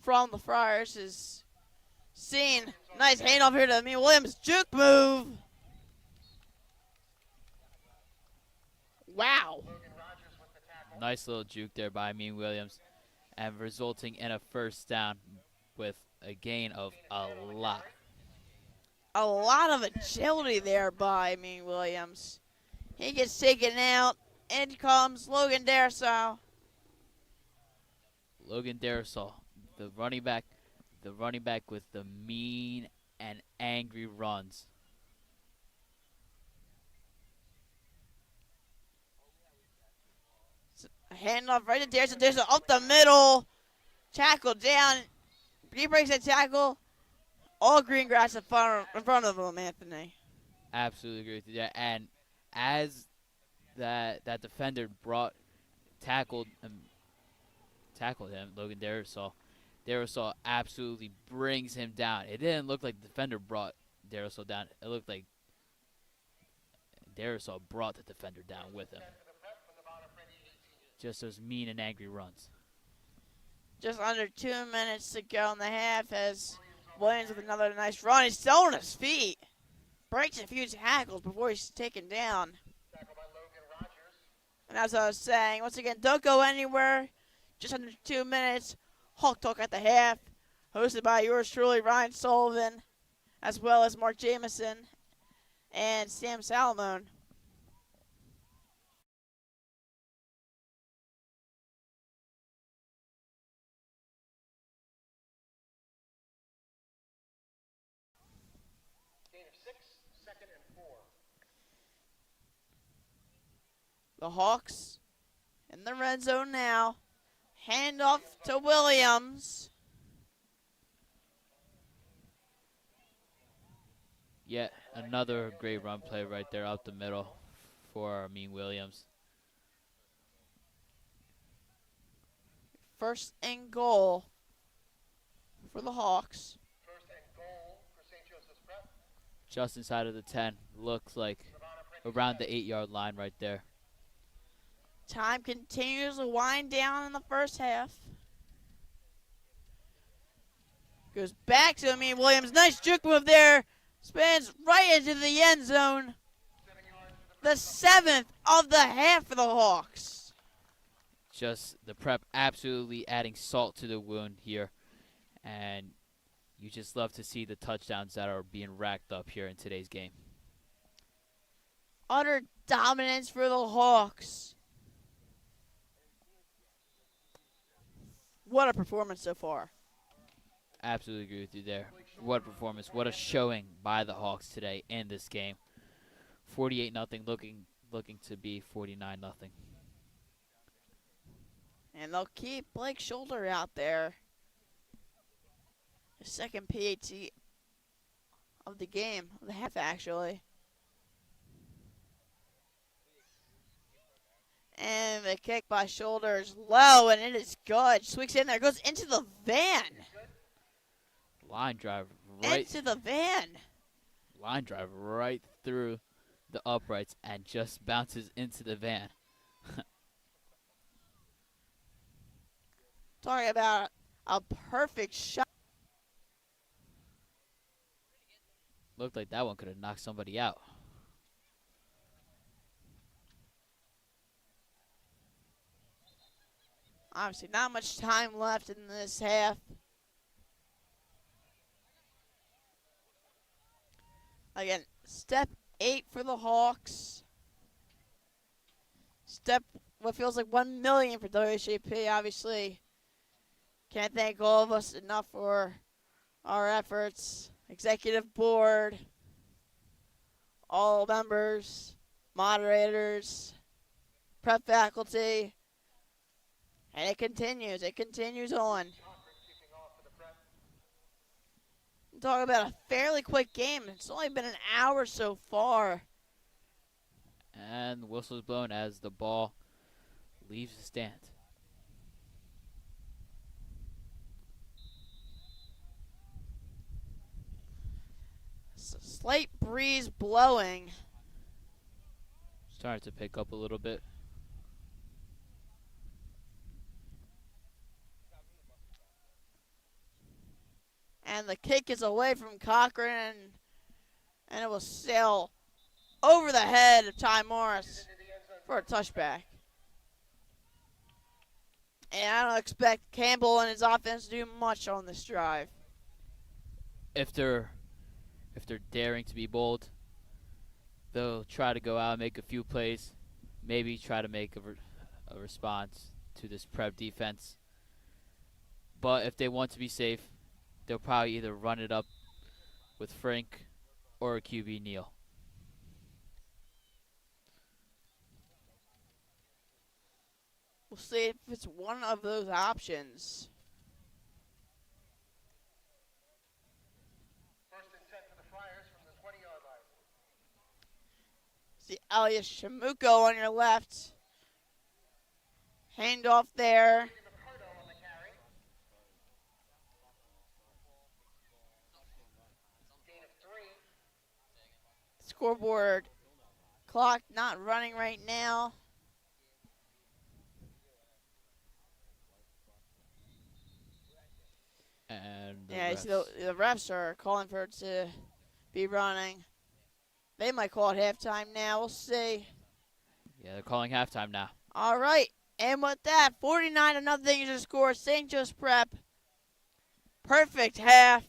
from the Friars is seen. Nice handoff here to Amin Williams. Juke move. Wow. Nice little juke there by Amin Williams, and resulting in a first down with a gain of a lot. A lot of agility there by Amin Williams. He gets taken out. In comes Logan Darisaw. Logan Darisaw, the running back with the mean and angry runs. A handoff right to Darisaw. Darisaw up the middle. Tackle down. He breaks that tackle. All green grass in front of him, Anthony. Absolutely agree with you. Yeah, and as that defender tackled him, Logan Darisaw absolutely brings him down. It didn't look like the defender brought Darisaw down. It looked like Darisaw brought the defender down with him. Just those mean and angry runs. Just under 2 minutes to go in the half as Williams with another nice run. He's still on his feet. Breaks a few tackles before he's taken down. And as I was saying, once again, don't go anywhere. Just under 2 minutes. Hawk Talk at the half. Hosted by yours truly, Ryan Sullivan, as well as Mark Jameson and Sam Salamone. Second and 4. The Hawks In the red zone now. Handoff to Williams. Yet another great run play right there out the middle for Mean Williams. First and goal for the Hawks. First and goal for St. Joseph's Prep. Just inside of the 10. Looks like around the 8-yard line right there. Time continues to wind down in the first half. Goes back to Mean Williams. Nice juke move there. Spins right into the end zone. The 7th of the half for the Hawks. Just the Prep absolutely adding salt to the wound here. And you just love to see the touchdowns that are being racked up here in today's game. Utter dominance for the Hawks. What a performance so far. Absolutely agree with you there. What a performance. What a showing by the Hawks today in this game. 48-0 looking to be 49-0. And they'll keep Blake Shoulder out there. The second PAT of the game, of the half actually. And the kick by Shoulder is low, and it is good. Sweeps in there, goes into the van. Line drive right Into the van. right through the uprights and just bounces into the van. Talking about a perfect shot. Looked like that one could have knocked somebody out. Obviously, not much time left in this half. Again, step 8 for the Hawks. Step what feels like 1 million for WSJP, obviously. Can't thank all of us enough for our efforts. Executive board, all members, moderators, prep faculty. And it continues on. Talk about a fairly quick game. It's only been an hour so far. And the whistle is blown as the ball leaves the stand. Slight breeze blowing. Starting to pick up a little bit. And the kick is away from Cochran, and it will sail over the head of Ty Morris for a touchback. And I don't expect Campbell and his offense to do much on this drive. If they're daring to be bold, they'll try to go out and make a few plays, maybe try to make a response to this Prep defense. But if they want to be safe, they'll probably either run it up with Frank or QB Neal. We'll see if it's one of those options. First and 10 for the Friars from the 20-yard line. See Elias Shamuko on your left. Handoff there. Scoreboard clock not running right now. And Yeah, you see the refs are calling for it to be running. They might call it halftime now. We'll see. Yeah, they're calling halftime now. All right. And with that, 49-0 is your score. St. Joe's Prep. Perfect half.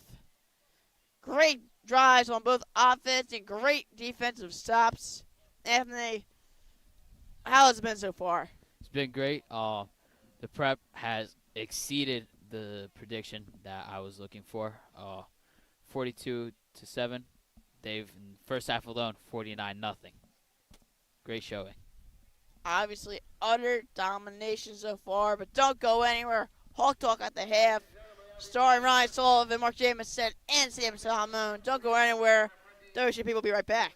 Great drives on both offense and great defensive stops. Anthony, how has it been so far? It's been great. The Prep has exceeded the prediction that I was looking for. 42-7. They've in first half alone 49-0. Great showing. Obviously, utter domination so far, but don't go anywhere. Hawk Talk at the half. Starring Ryan Sullivan, Mark Jamison, and Sam Salmon. Don't go anywhere. Those people will be right back.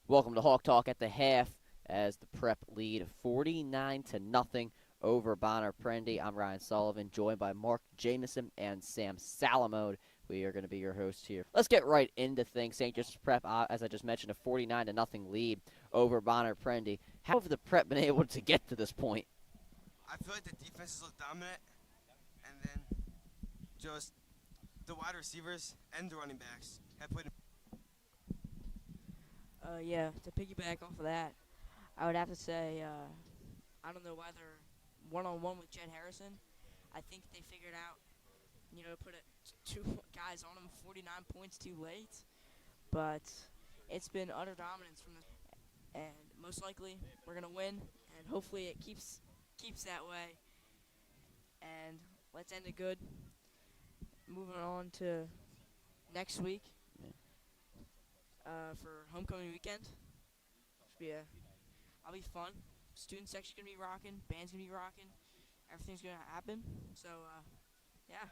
Welcome to Hawk Talk at the half as the Prep lead 49-0 over Bonner-Prendie. I'm Ryan Sullivan, joined by Mark Jamison and Sam Salamone. We are going to be your hosts here. Let's get right into things. St. Joseph's Prep, as I just mentioned, a 49-0 lead over Bonner-Prendie. How have the Prep been able to get to this point? I feel like the defenses look dominant, and then just the wide receivers and the running backs have put. Yeah, to piggyback off of that, I would have to say, I don't know why they're one-on-one with Jed Harrison. I think they figured out, put two guys on him 49 points too late. But it's been utter dominance from the, and most likely we're going to win, and hopefully it keeps that way. And let's end it good. Moving on to next week. For homecoming weekend. I'll be fun. Student section's gonna be rocking. Band's gonna be rocking. Everything's gonna happen. So, yeah.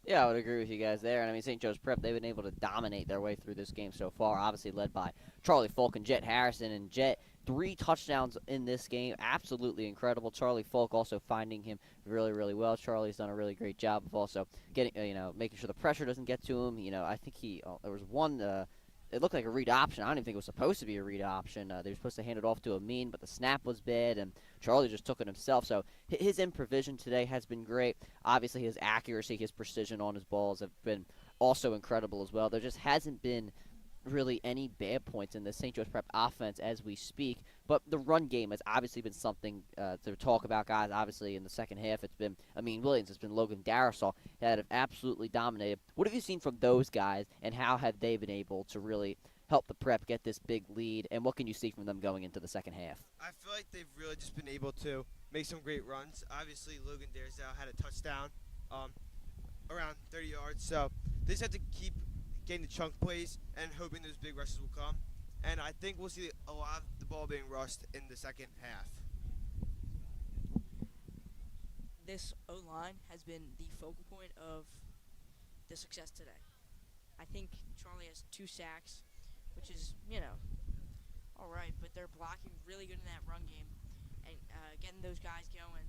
Yeah, I would agree with you guys there. And I mean, St. Joe's Prep, they've been able to dominate their way through this game so far. Obviously led by Charlie Folk and Jet Harrison. And Jet, 3 touchdowns in this game. Absolutely incredible. Charlie Folk also finding him really, really well. Charlie's done a really great job of also getting, making sure the pressure doesn't get to him. I think there was one it looked like a read option. I don't even think it was supposed to be a read option. They were supposed to hand it off to Amin, but the snap was bad, and Charlie just took it himself. So his improvisation today has been great. Obviously, his accuracy, his precision on his balls have been also incredible as well. There just hasn't been really any bad points in the St. Joe's Prep offense as we speak. But the run game has obviously been something to talk about, guys. Obviously, in the second half, it's been Amin Williams, it's been Logan Darrisaw that have absolutely dominated. What have you seen from those guys, and how have they been able to really help the Prep get this big lead, and what can you see from them going into the second half? I feel like they've really just been able to make some great runs. Obviously, Logan Darrisaw had a touchdown around 30 yards, so they just have to keep getting the chunk plays and hoping those big rushes will come. And I think we'll see a lot of the ball being rushed in the second half. This O-line has been the focal point of the success today. I think Charlie has 2 sacks, which is, all right, but they're blocking really good in that run game and getting those guys going.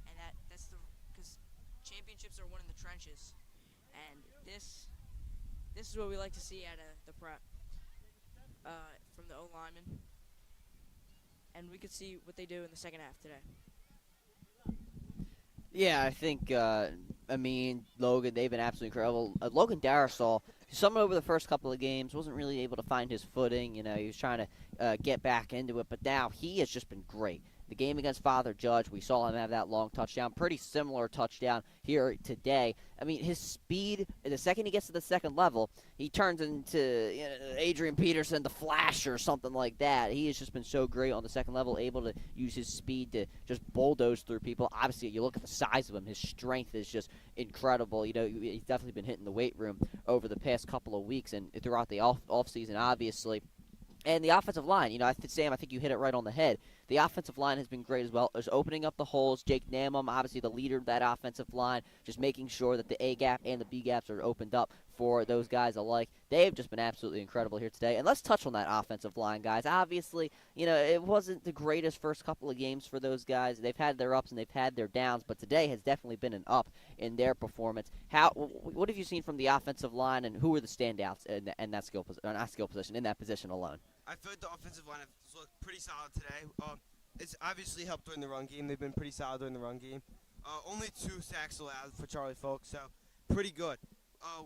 And that's because championships are won in the trenches. And this is what we like to see out of the Prep from the O-linemen. And we could see what they do in the second half today. Yeah, I think, Logan, they've been absolutely incredible. Logan Darrisaw, someone over the first couple of games, wasn't really able to find his footing. He was trying to get back into it, but now he has just been great. The game against Father Judge, we saw him have that long touchdown, pretty similar touchdown here today. I mean, his speed, the second he gets to the second level, he turns into Adrian Peterson, the Flash, or something like that. He has just been so great on the second level, able to use his speed to just bulldoze through people. Obviously, you look at the size of him, his strength is just incredible. He's definitely been hitting the weight room over the past couple of weeks and throughout the off-season, obviously. And the offensive line, Sam, I think you hit it right on the head. The offensive line has been great as well. It's opening up the holes. Jake Namum, obviously the leader of that offensive line, just making sure that the A-gap and the B-gaps are opened up for those guys alike. They've just been absolutely incredible here today. And let's touch on that offensive line, guys. Obviously, it wasn't the greatest first couple of games for those guys. They've had their ups and they've had their downs, but today has definitely been an up in their performance. What have you seen from the offensive line, and who are the standouts in that position, in that position alone? I feel like the offensive line has looked pretty solid today. It's obviously helped during the run game. They've been pretty solid during the run game. Only 2 sacks allowed for Charlie Folk, so pretty good.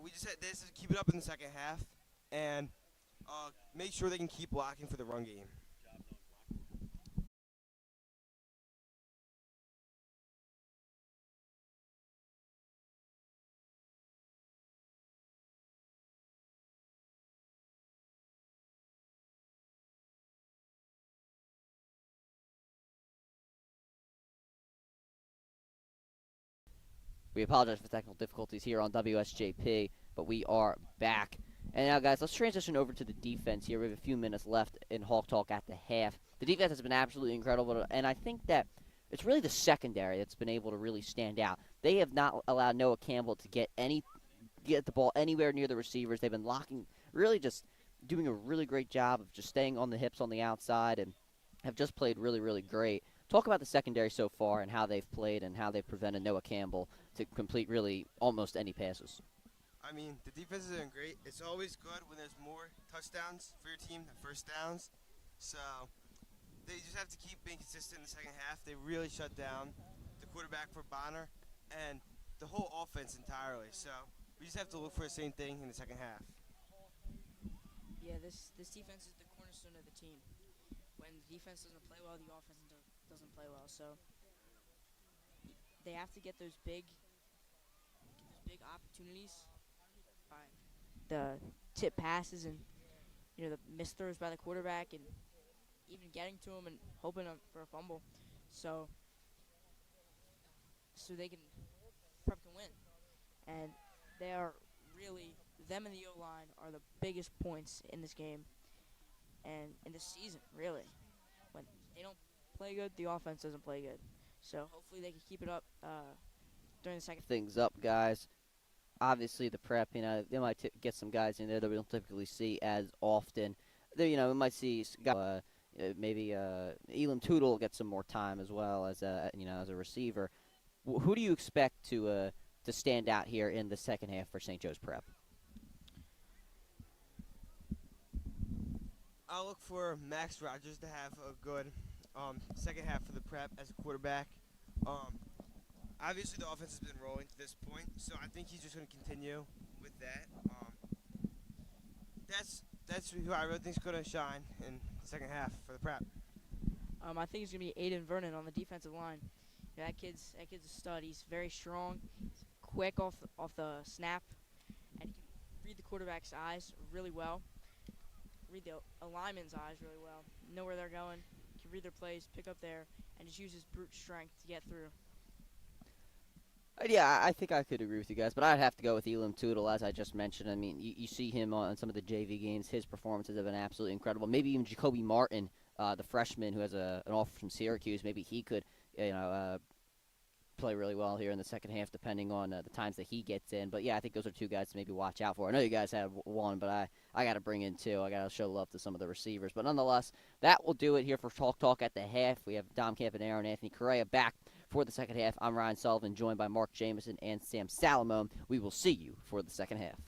They just have to keep it up in the second half and make sure they can keep blocking for the run game. We apologize for technical difficulties here on WSJP, but we are back. And now, guys, let's transition over to the defense here. We have a few minutes left in Hawk Talk at the half. The defense has been absolutely incredible, and I think that it's really the secondary that's been able to really stand out. They have not allowed Noah Campbell to get the ball anywhere near the receivers. They've been really just doing a really great job of just staying on the hips on the outside and have just played really, really great. Talk about the secondary so far and how they've played and how they've prevented Noah Campbell to complete really almost any passes. I mean, the defense is doing great. It's always good when there's more touchdowns for your team than first downs. So they just have to keep being consistent in the second half. They really shut down the quarterback for Bonner and the whole offense entirely. So we just have to look for the same thing in the second half. Yeah, this defense is the cornerstone of the team. When the defense doesn't play well, the offense doesn't play well. So they have to get those big opportunities by the tip passes and the missed throws by the quarterback and even getting to him and hoping for a fumble, so Prep can win. And they are really, them and the O-line are the biggest points in this game and in this season, really. When they don't play good, the offense doesn't play good. So hopefully they can keep it up during the second. Things up, guys. Obviously, the Prep, they might get some guys in there that we don't typically see as often. We might see maybe Elam Tootle get some more time as well as a receiver. Who do you expect to stand out here in the second half for St. Joe's Prep? I'll look for Max Rogers to have a good second half for the prep as a quarterback. Um, Obviously, the offense has been rolling to this point, so I think he's just going to continue with that. That's who I really think is going to shine in the second half for the prep. I think it's gonna be Aiden Vernon on the defensive line. Yeah, that kid's a stud. He's very strong, quick off the snap, and he can read the quarterback's eyes really well. Read the lineman's eyes really well. Know where they're going. Can read their plays, pick up there, and just use his brute strength to get through. Yeah, I think I could agree with you guys, but I'd have to go with Elam Tootle, as I just mentioned. I mean, you see him on some of the JV games. His performances have been absolutely incredible. Maybe even Jacoby Martin, the freshman who has an offer from Syracuse, maybe he could, play really well here in the second half, depending on the times that he gets in. But, yeah, I think those are two guys to maybe watch out for. I know you guys have one, but I got to bring in two. I got to show love to some of the receivers. But, nonetheless, that will do it here for Talk at the half. We have Dom Campanaro and Anthony Correa back for the second half. I'm Ryan Sullivan, joined by Mark Jameson and Sam Salamone. We will see you for the second half.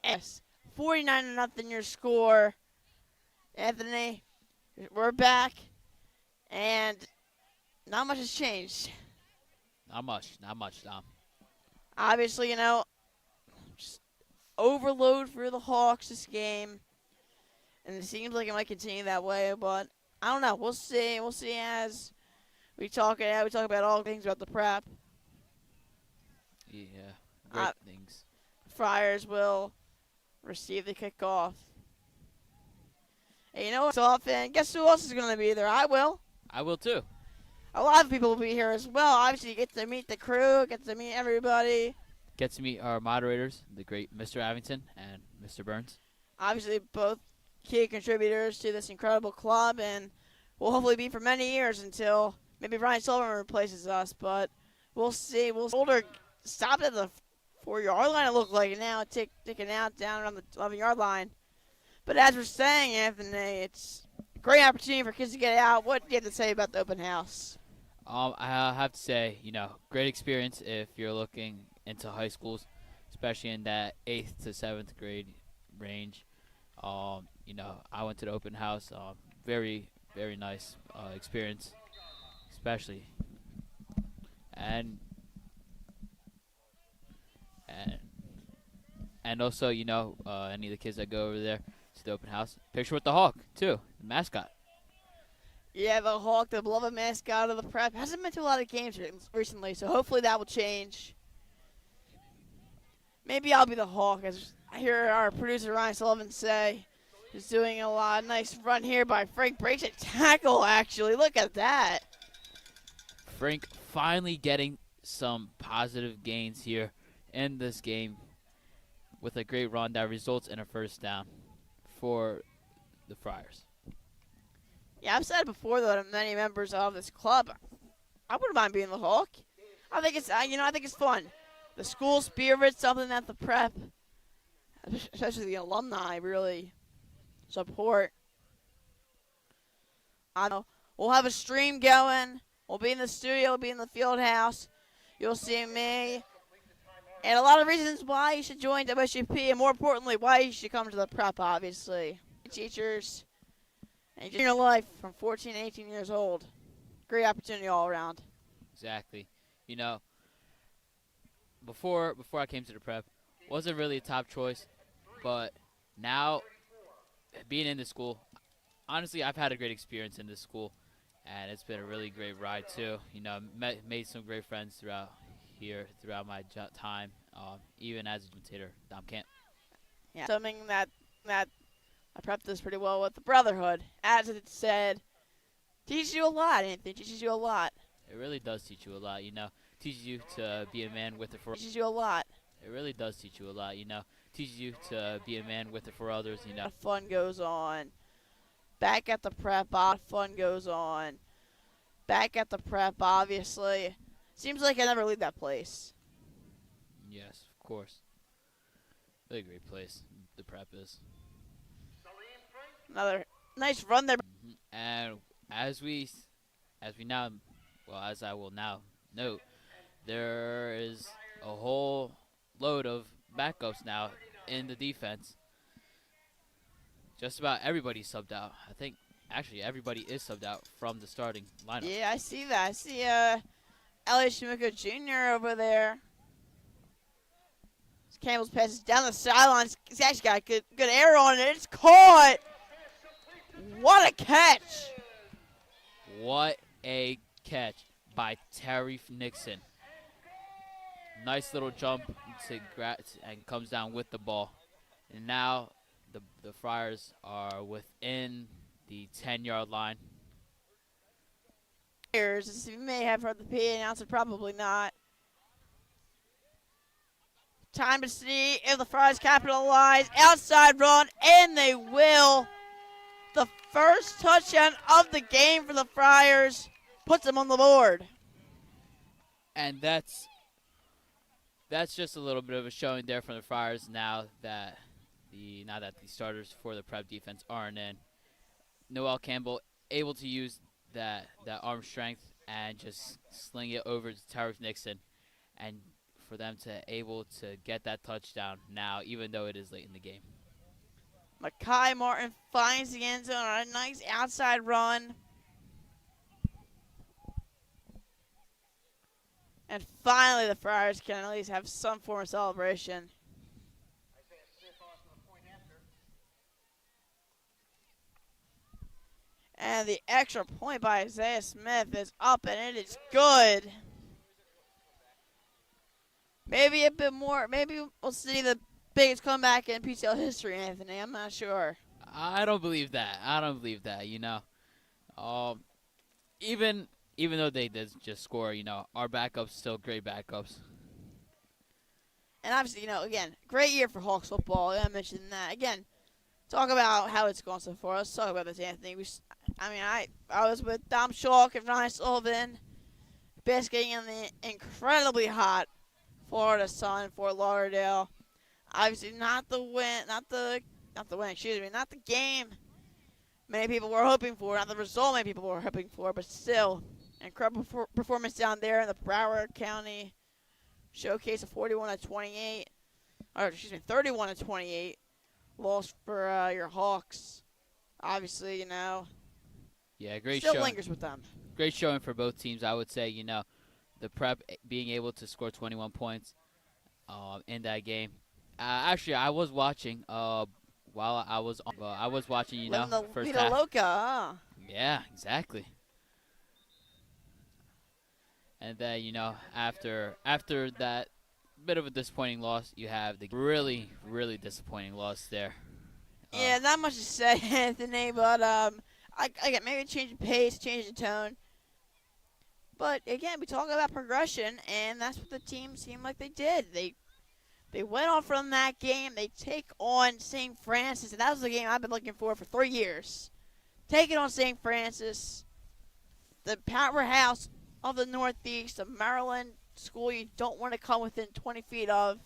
Yes, 49-0 your score. Anthony, we're back, and not much has changed. Not much, Dom. Obviously, just overload for the Hawks this game, and it seems like it might continue that way. But I don't know. We'll see. We'll see as we talk about all things about the prep. Yeah, great things. Friars will receive the kickoff. Hey, you know what's off, and guess who else is going to be there? I will. I will too. A lot of people will be here as well. Obviously, you get to meet the crew, get to meet everybody. Get to meet our moderators, the great Mr. Avington and Mr. Burns. Obviously, both key contributors to this incredible club, and will hopefully be for many years until maybe Ryan Sullivan replaces us. But we'll see. Older stopped at the 4-yard line, it looked like, and now ticking out down around the 11-yard line. But as we're saying, Anthony, it's a great opportunity for kids to get out. What do you have to say about the open house? I have to say, great experience if you're looking into high schools, especially in that 8th to 7th grade range. I went to the open house. Very, very nice experience, especially. And also, any of the kids that go over there to the open house, picture with the Hawk, too, the mascot. Yeah, the Hawk, the beloved mascot of the prep, hasn't been to a lot of games recently, so hopefully that will change. Maybe I'll be the Hawk, as I hear our producer Ryan Sullivan say. He's doing a lot. Nice run here by Frank. Breaks a tackle, actually. Look at that. Frank finally getting some positive gains here in this game with a great run that results in a first down for the Friars. Yeah, I've said before though to many members of this club, I wouldn't mind being the Hawk. I think it's I think it's fun. The school spirit, something that the prep, especially the alumni, really support. I know we'll have a stream going. We'll be in the studio. We'll be in the field house. You'll see me. And a lot of reasons why you should join WSUP, and more importantly, why you should come to the prep, obviously. Teachers, and your life from 14 to 18 years old. Great opportunity all around. Exactly. Before I came to the prep, wasn't really a top choice, but now being in this school, honestly, I've had a great experience in this school, and it's been a really great ride too. Made some great friends throughout my time, even as a commentator, Dom Camp. Yeah, something that I prepped this pretty well with the brotherhood. As it said, teaches you a lot, Anthony. Teaches you a lot. It really does teach you a lot, Teaches you to be a man with it for. Teaches you a lot. It really does teach you a lot, Teaches you to be a man with it for others, A lot of fun goes on. Back at the prep, a lot of fun goes on. Back at the prep, obviously. Seems like I never leave that place. Yes, of course. Really great place, the prep is. Another nice run there. And as I will now note, there is a whole load of backups now in the defense. Just about everybody's subbed out. I think actually everybody is subbed out from the starting lineup. Yeah, I see that. I see Elliot Shimiko Jr. over there. Campbell's passes down the sidelines. He's actually got a good air on it. It's caught. What a catch. What a catch by Terry Nixon. Nice little jump and comes down with the ball. And now the Friars are within the 10-yard line. You may have heard the PA announcer, probably not. Time to see if the Friars capitalize. Outside run, and they will. The first touchdown of the game for the Friars puts them on the board. And that's just a little bit of a showing there from the Friars now that the starters for the prep defense aren't in. Noel Campbell able to use that arm strength and just sling it over to Tariq Nixon and for them to able to get that touchdown now, even though it is late in the game. Makai Martin finds the end zone on a nice outside run. And finally, the Friars can at least have some form of celebration. Isaiah Smith on for the point after. And the extra point by Isaiah Smith is up, and it is good. Maybe a bit more. Maybe we'll see the biggest comeback in PCL history, Anthony. I'm not sure. I don't believe that. I don't believe that. Even though they did just score, our backups still great backups. And obviously, again, great year for Hawks football. I mentioned that. Again, talk about how it's gone so far. Let's talk about this, Anthony. I was with Dom Schalk and Ryan Sullivan, basking in the incredibly hot Florida sun, Fort Lauderdale. Obviously, not the game many people were hoping for, not the result many people were hoping for, but still, incredible performance down there in the Broward County showcase of 31-28, or excuse me, 31-28 loss for your Hawks. Obviously, Yeah, great still showing. lingers with them. Great showing for both teams. I would say, the Prep being able to score 21 points in that game. Actually, I was watching while I was watching, Living the first Vida half. Loca, huh? Yeah, exactly. And then, after that bit of a disappointing loss, you have the really, really disappointing loss there. Yeah, not much to say, Anthony, but again, maybe change the pace, change the tone. But again, we talk about progression, and that's what the team seemed like they did. They went on from that game. They take on St. Francis, and that was the game I've been looking for 3 years. Taking on St. Francis, the powerhouse of the Northeast, the Maryland school you don't want to come within 20 feet of,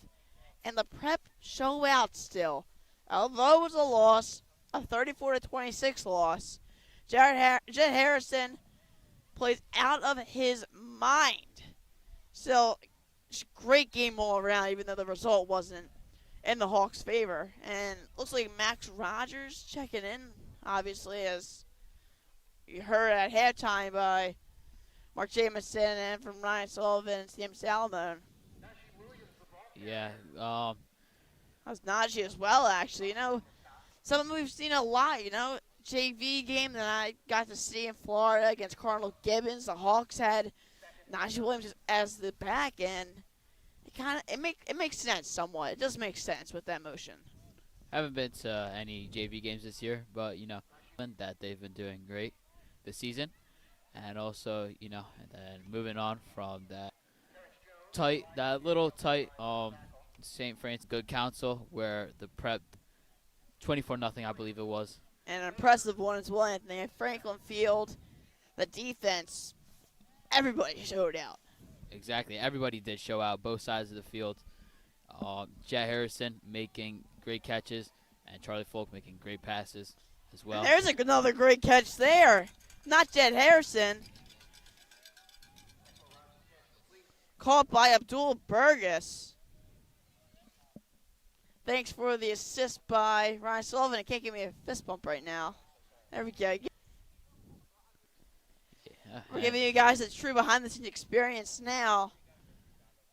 and the Prep show out still. Although it was a loss, a 34-26 loss, Jet Harrison plays out of his mind. Still, great game all around, even though the result wasn't in the Hawks' favor. And looks like Max Rogers checking in, obviously, as you heard at halftime by Mark Jamison and from Ryan Sullivan and Sam Salamone. Yeah. That was Najee as well, actually. Something we've seen a lot, JV game that I got to see in Florida against Cardinal Gibbons. The Hawks had Najee Williams as the back, and it makes sense somewhat. It does make sense with that motion. Haven't been to any JV games this year, but, that they've been doing great this season. And also, and then moving on from that little tight St. Francis Good Counsel, where the Prep 24-0, I believe it was. And an impressive one as well, Anthony. At Franklin Field, the defense, everybody showed out. Exactly. Everybody did show out, both sides of the field. Jet Harrison making great catches, and Charlie Folk making great passes as well. And there's another great catch there. Not Jet Harrison. Caught by Abdul Burgess. Thanks for the assist by Ryan Sullivan. It can't give me a fist bump right now. There we go. Yeah, We're giving you guys a true behind-the-scenes experience now.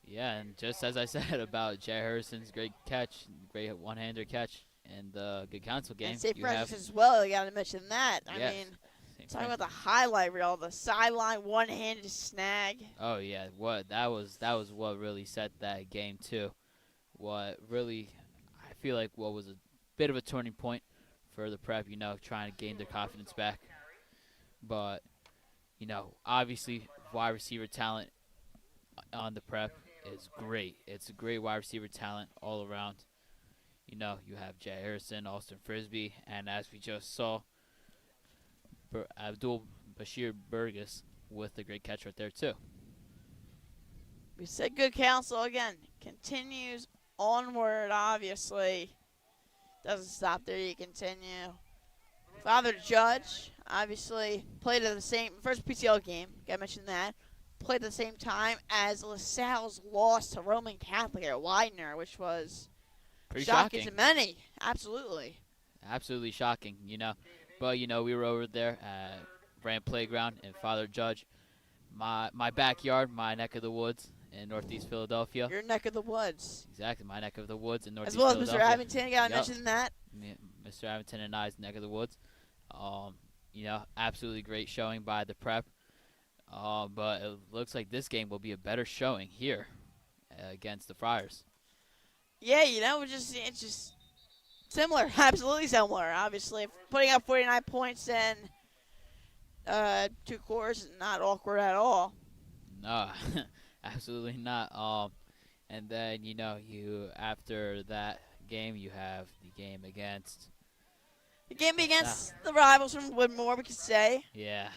Yeah, and just as I said about Jay Harrison's great catch, great one-hander catch in the Good Counsel game. And St. you have Francis as well. You got to mention that. Yes, I mean, St. talking Francis. about the highlight reel, the sideline one-handed snag. Oh yeah, that was what really set that game too. What really, I feel like what was a bit of a turning point for the Prep, trying to gain their confidence back. But, obviously wide receiver talent on the Prep is great. It's a great wide receiver talent all around. You have Jay Harrison, Austin Frisbee, and as we just saw, Abdul Bashir Burgess with a great catch right there too. We said Good Counsel again. Continues onward, obviously. Doesn't stop there. You continue. Father Judge, obviously, played in the same first PCL game. Got to mention that. played at the same time as LaSalle's loss to Roman Catholic at Widener, which was Pretty shocking shocking. to many. Absolutely. Absolutely shocking, But, we were over there at Brand Playground in Father Judge. My backyard, my neck of the woods in Northeast Philadelphia. Your neck of the woods. Exactly, my neck of the woods in Northeast As well as Philadelphia. Mr. Abington. Got to Yep. mention that. Mr. Abington and I's neck of the woods. Absolutely great showing by the Prep. But it looks like this game will be a better showing here against the Friars. Yeah, it's just similar. Absolutely similar. Obviously, putting up 49 points in 2 quarters is not awkward at all. No, absolutely not. And then you after that game, you have the game against. The game against the rivals from Woodmore, we could say. Yeah.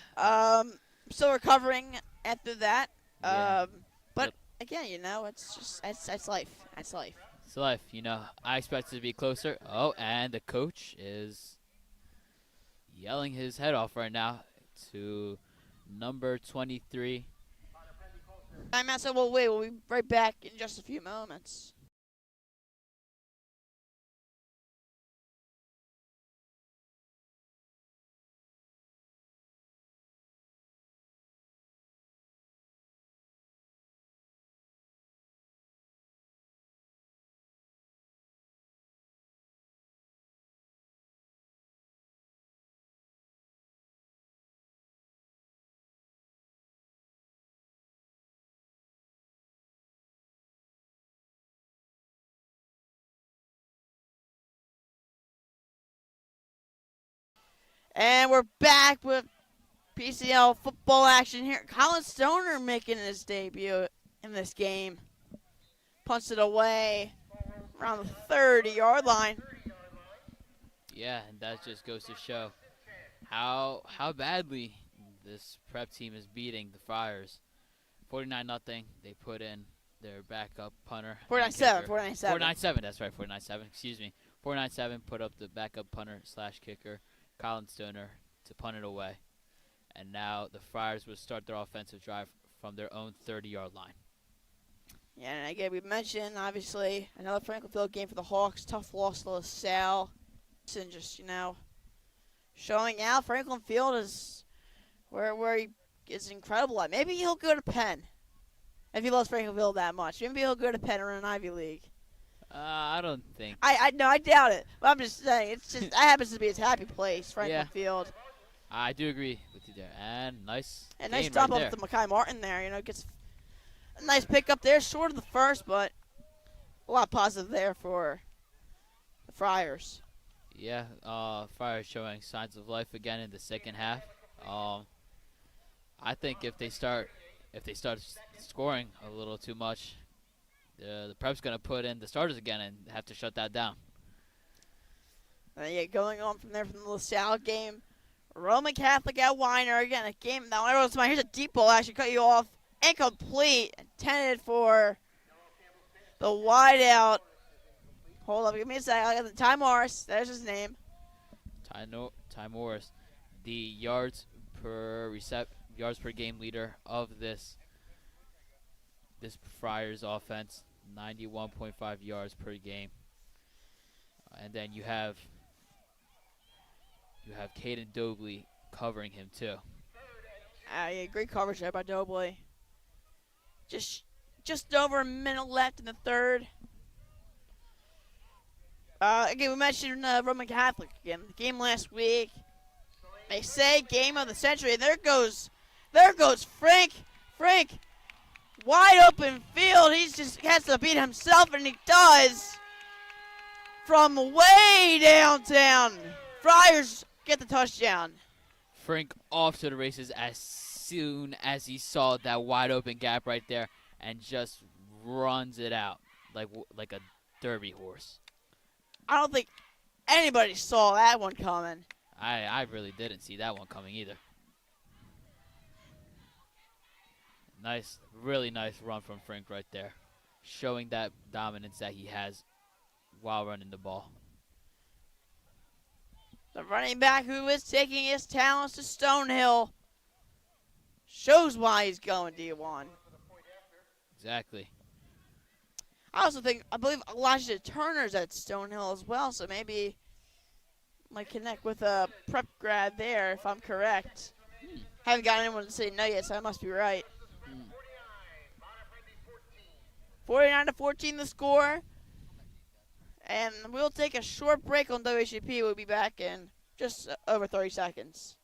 Still recovering after that. Yeah. But again, it's just that's life. That's life. It's life, I expect it to be closer. Oh, and the coach is yelling his head off right now to number 23. Timeout, so we'll wait. We'll be right back in just a few moments. And we're back with PCL football action here. Colin Stoner making his debut in this game. Punts it away around the 30-yard line. Yeah, and that just goes to show how badly this Prep team is beating the Friars. 49-0. They put in their backup punter. 49-7. 49-7. That's right. 49-7. Excuse me. 49-7. Put up the backup punter / kicker, Colin Stoner, to punt it away. And now the Friars will start their offensive drive from their own 30-yard line. Yeah, and again, we mentioned, obviously, another Franklin Field game for the Hawks. Tough loss to LaSalle. And just, showing out Franklin Field is where he is incredible at. Maybe he'll go to Penn if he loves Franklin Field that much. Maybe he'll go to Penn or an Ivy League. I don't think. I doubt it. But I'm just saying, it's just that happens to be his happy place, Franklin Field. I do agree with you there. And nice. And nice gain stop right up there. to Makai Martin there. Gets a nice pickup there, short of the first, but a lot positive there for the Friars. Yeah, Friars showing signs of life again in the second half. I think if they start scoring a little too much, the Prep's gonna put in the starters again and have to shut that down. Yeah, going on from there from the LaSalle game. Roman Catholic at Weiner. Again, a game. Now, everyone's mind. Here's a deep ball. Actually, cut you off. Incomplete. Intended for the wideout. Hold up. Give me a second. I got the Ty Morris. There's his name. Ty Morris, the yards per game leader of this Friars offense, 91.5 yards per game. And then you have Caden Dobley covering him too. Yeah, great coverage there by Dobley. Just over a minute left in the third. Again, we mentioned Roman Catholic again. The game last week. They say game of the century. And there goes Frank. Frank, wide open field. He just has to beat himself, and he does. From way downtown. Friars get the touchdown. Frank off to the races as soon as he saw that wide open gap right there, and just runs it out like a derby horse. I don't think anybody saw that one coming. I really didn't see that one coming either. Nice, really nice run from Frank right there, showing that dominance that he has while running the ball. The running back who is taking his talents to Stonehill. shows why he's going D1. Exactly. I believe Elijah Turner's at Stonehill as well, so maybe might connect with a prep grad there if I'm correct. Haven't got anyone to say no yet, so I must be right. 49-14 the score. And we'll take a short break on WHP. We'll be back in just over 30 seconds.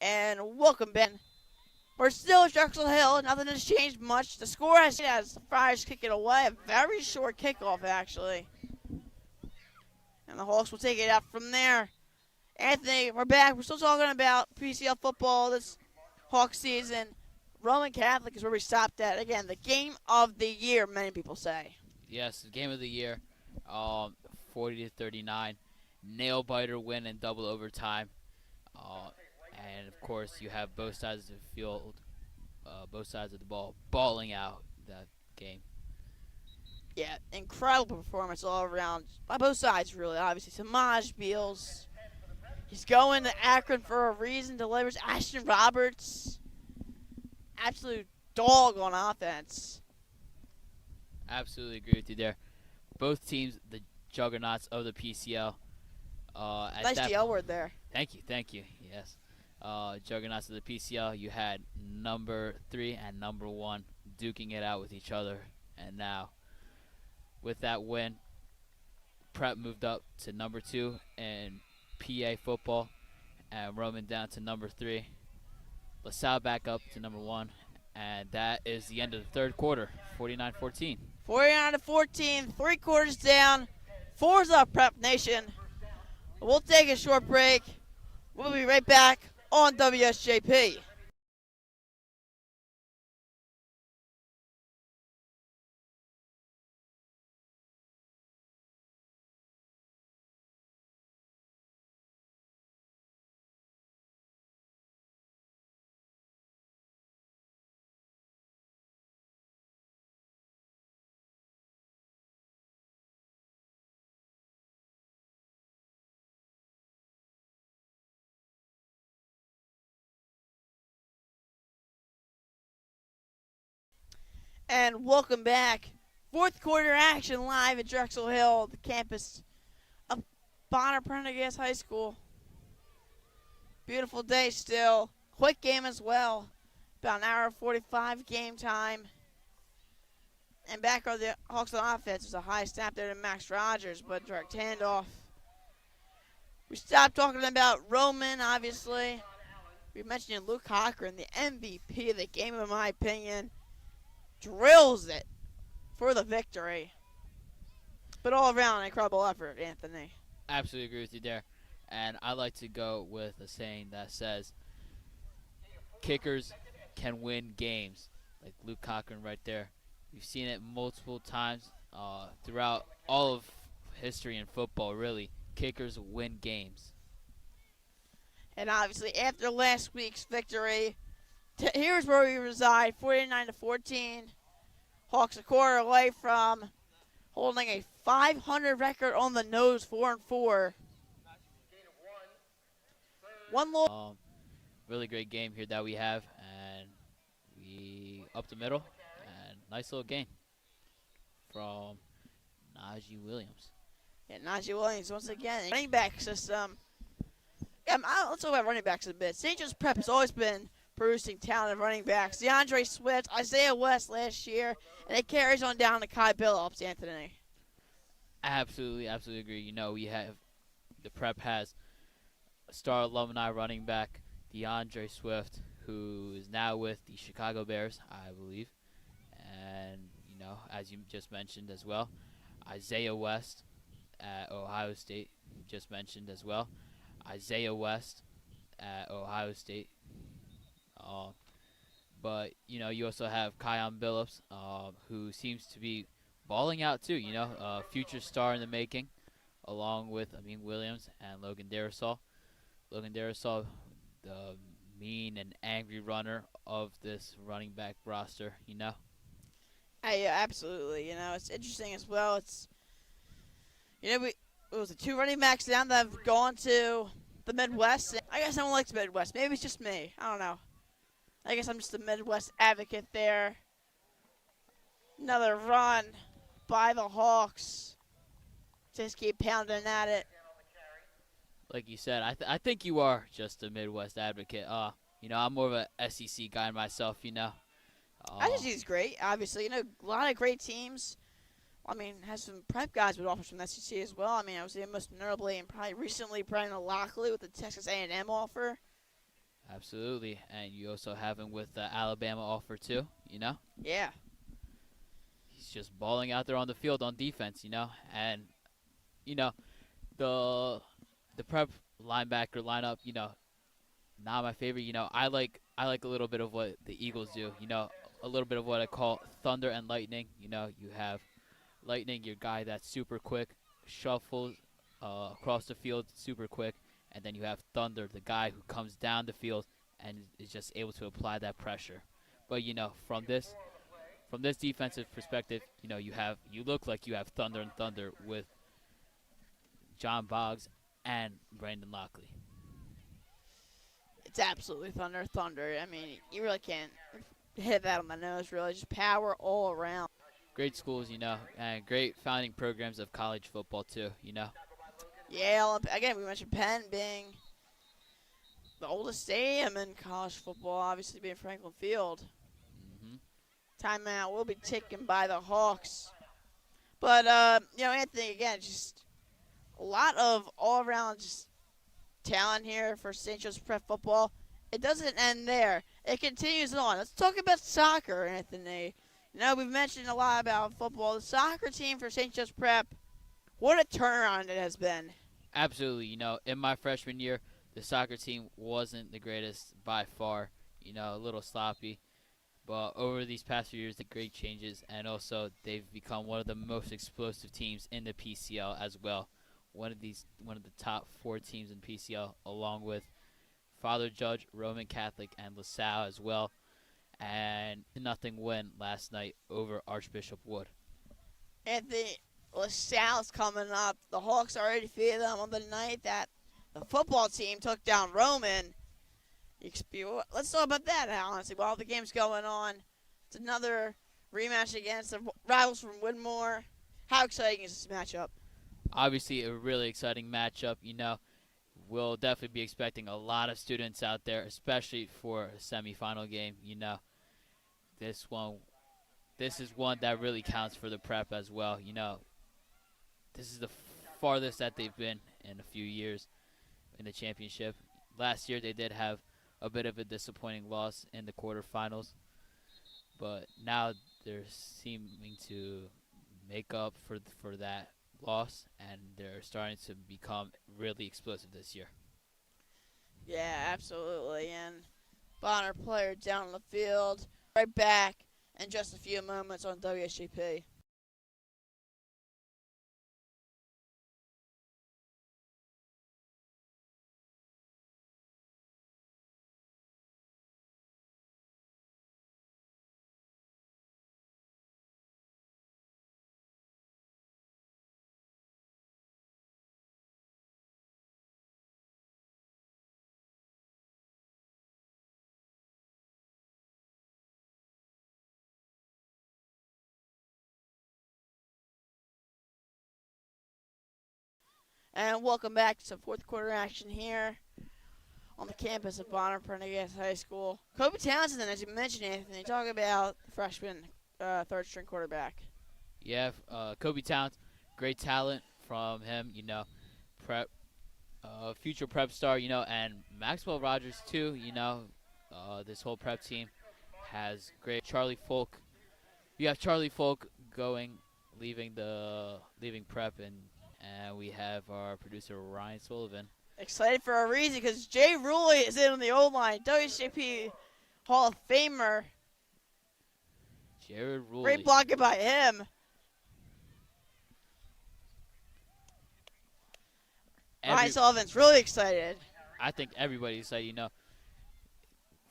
And welcome, Ben. We're still at Drexel Hill. Nothing has changed much. The score has the Friars kick it away. A very short kickoff, actually. And the Hawks will take it out from there. Anthony, we're back. We're still talking about PCL football this Hawk season. Roman Catholic is where we stopped at. Again, the game of the year, many people say. Yes, the game of the year. 40-39. Nail biter win in double overtime. And of course, you have both sides of the field, both sides of the ball, balling out that game. Yeah, incredible performance all around by both sides, really. Obviously, Samaj Beals, he's going to Akron for a reason. Delivers Ashton Roberts, absolute dog on offense. Absolutely agree with you there. Both teams, the juggernauts of the PCL. Nice DL word there. Thank you. Yes. Juggernauts of the PCL, you had number 3 and number 1 duking it out with each other. And now, with that win, Prep moved up to number 2 in PA football, and Roman down to number 3. LaSalle back up to number 1, and that is the end of the third quarter, 49-14. 49-14, 3 quarters down. 4's up, Prep Nation. We'll take a short break. We'll be right back on WSJP. And welcome back. Fourth quarter action live at Drexel Hill, the campus of Bonner-Prendie High School. Beautiful day still. Quick game as well. About an hour 45 game time. And back on the Hawks on offense was a high snap there to Max Rogers, but direct handoff. We stopped talking about Roman, obviously. We mentioned Luke Cochran, the MVP of the game, in my opinion. Drills it for the victory. But all around, an incredible effort, Anthony. Absolutely agree with you there. And I like to go with a saying that says, kickers can win games. Like Luke Cochran right there. We've seen it multiple times throughout all of history in football, really. Kickers win games. And obviously, after last week's victory, here's where we reside, 49-14. Hawks a quarter away from holding a 500 record on the nose, 4-4. One loss. Really great game here that we have, and we up the middle, and nice little game from Najee Williams. Yeah, Najee Williams once again. Running back system. Let's talk about running backs a bit. St. Joe's Prep has always been producing talented running backs. DeAndre Swift, Isaiah West last year, and it carries on down to Kai Billups, Anthony. Absolutely, absolutely agree. We have the Prep has a star alumni running back, DeAndre Swift, who is now with the Chicago Bears, I believe. And, as you just mentioned as well, Isaiah West at Ohio State, just mentioned as well. Isaiah West at Ohio State. But, you also have Kyon Billups, who seems to be balling out too, a future star in the making, along with Amin Williams and Logan Darrisaw. Logan Darrisaw, the mean and angry runner of this running back roster, Yeah, absolutely. It's interesting as well. It was the two running backs down that have gone to the Midwest. I guess no one likes the Midwest. Maybe it's just me. I don't know. I guess I'm just a Midwest advocate there. Another run by the Hawks. Just keep pounding at it. Like you said, I think you are just a Midwest advocate. I'm more of a SEC guy myself, SEC's great, obviously. A lot of great teams. Has some prep guys with offers from the SEC as well. I was most notably and probably recently Brian Lockley with the Texas A&M offer. Absolutely, and you also have him with the Alabama offer too, Yeah. He's just balling out there on the field on defense, and, the prep linebacker lineup, not my favorite. I like a little bit of what the Eagles do, a little bit of what I call thunder and lightning. You have lightning, your guy that's super quick, shuffles across the field super quick, and then you have thunder, the guy who comes down the field and is just able to apply that pressure. But from this defensive perspective, you look like you have thunder and thunder with John Boggs and Brandon Lockley. It's absolutely thunder. You really can't hit that on the nose, really. Just power all around. Great schools, and great founding programs of college football, too, Yeah, again, we mentioned Penn being the oldest stadium in college football, obviously being Franklin Field. Mm-hmm. Timeout will be taken by the Hawks. But, Anthony, again, just a lot of all-around just talent here for St. Joe's Prep football. It doesn't end there. It continues on. Let's talk about soccer, Anthony. We've mentioned a lot about football. The soccer team for St. Joe's Prep, what a turnaround it has been. Absolutely. In my freshman year, the soccer team wasn't the greatest by far, a little sloppy. But over these past few years, the great changes, and also they've become one of the most explosive teams in the PCL as well. One of the top 4 teams in PCL, along with Father Judge, Roman Catholic, and LaSalle as well. And 0-0 win last night over Archbishop Wood. Anthony, LaSalle's coming up. The Hawks already defeated them on the night that the football team took down Roman. Let's talk about that, honestly, while the game's going on. It's another rematch against the rivals from Woodmore. How exciting is this matchup? Obviously, a really exciting matchup. We'll definitely be expecting a lot of students out there, especially for a semifinal game. This is one that really counts for the Prep as well. This is the farthest that they've been in a few years in the championship. Last year, they did have a bit of a disappointing loss in the quarterfinals, but now they're seeming to make up for that loss, and they're starting to become really explosive this year. Yeah, absolutely. And Bonner player down on the field. Right back in just a few moments on WSGP. And welcome back to some fourth quarter action here on the campus of Bonner-Prendie High School. Kobe Townsend, as you mentioned, Anthony, talk about the freshman third-string quarterback. Yeah, Kobe Towns, great talent from him. Prep, future prep star. And Maxwell Rogers too. This whole prep team has great Charlie Folk. You have Charlie Folk leaving prep, and we have our producer Ryan Sullivan. Excited for a reason because Jay Ruley is in on the O-line, WCP Hall of Famer. Jared Ruley. Great blocking by him. Ryan Sullivan's really excited. I think everybody's excited.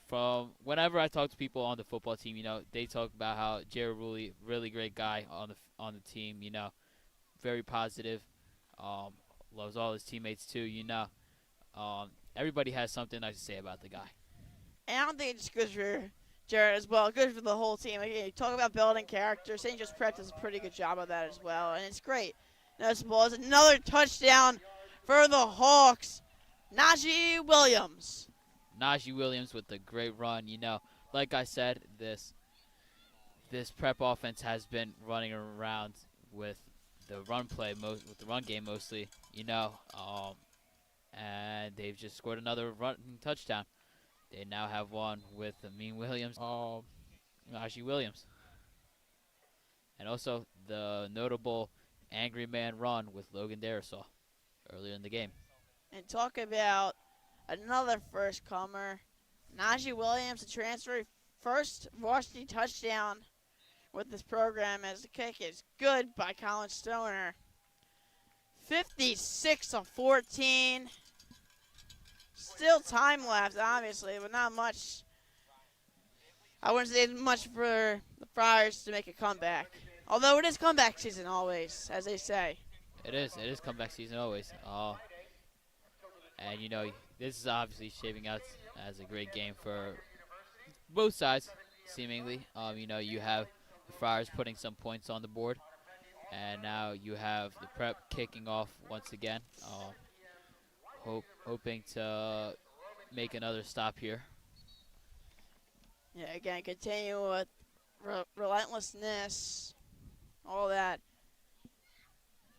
From whenever I talk to people on the football team, they talk about how Jared Ruley, really great guy on the team. Very positive. Loves all his teammates too. Everybody has something nice to say about the guy. And I don't think it's good for Jared as well. Good for the whole team. Again, you talk about building character. St. Joe's Prep does a pretty good job of that as well, and it's great. This ball is another touchdown for the Hawks. Najee Williams. Najee Williams with a great run. Like I said, this prep offense has been running around with the run play, with the run game mostly. And they've just scored another running touchdown. They now have one with Amin Williams, Najee Williams, and also the notable Angry Man run with Logan Darisaw earlier in the game. And talk about another first comer, Najee Williams, a transfer, first varsity touchdown with this program as the kick is good by Colin Stoner. 56-14. Still time left, obviously, but not much. I wouldn't say much for the Friars to make a comeback. Although it is comeback season always, as they say. It is comeback season always. And this is obviously shaping out as a great game for both sides, seemingly. You have the Friars putting some points on the board, and now you have the Prep kicking off once again. Hoping to make another stop here. Yeah, again, continue with relentlessness, all that.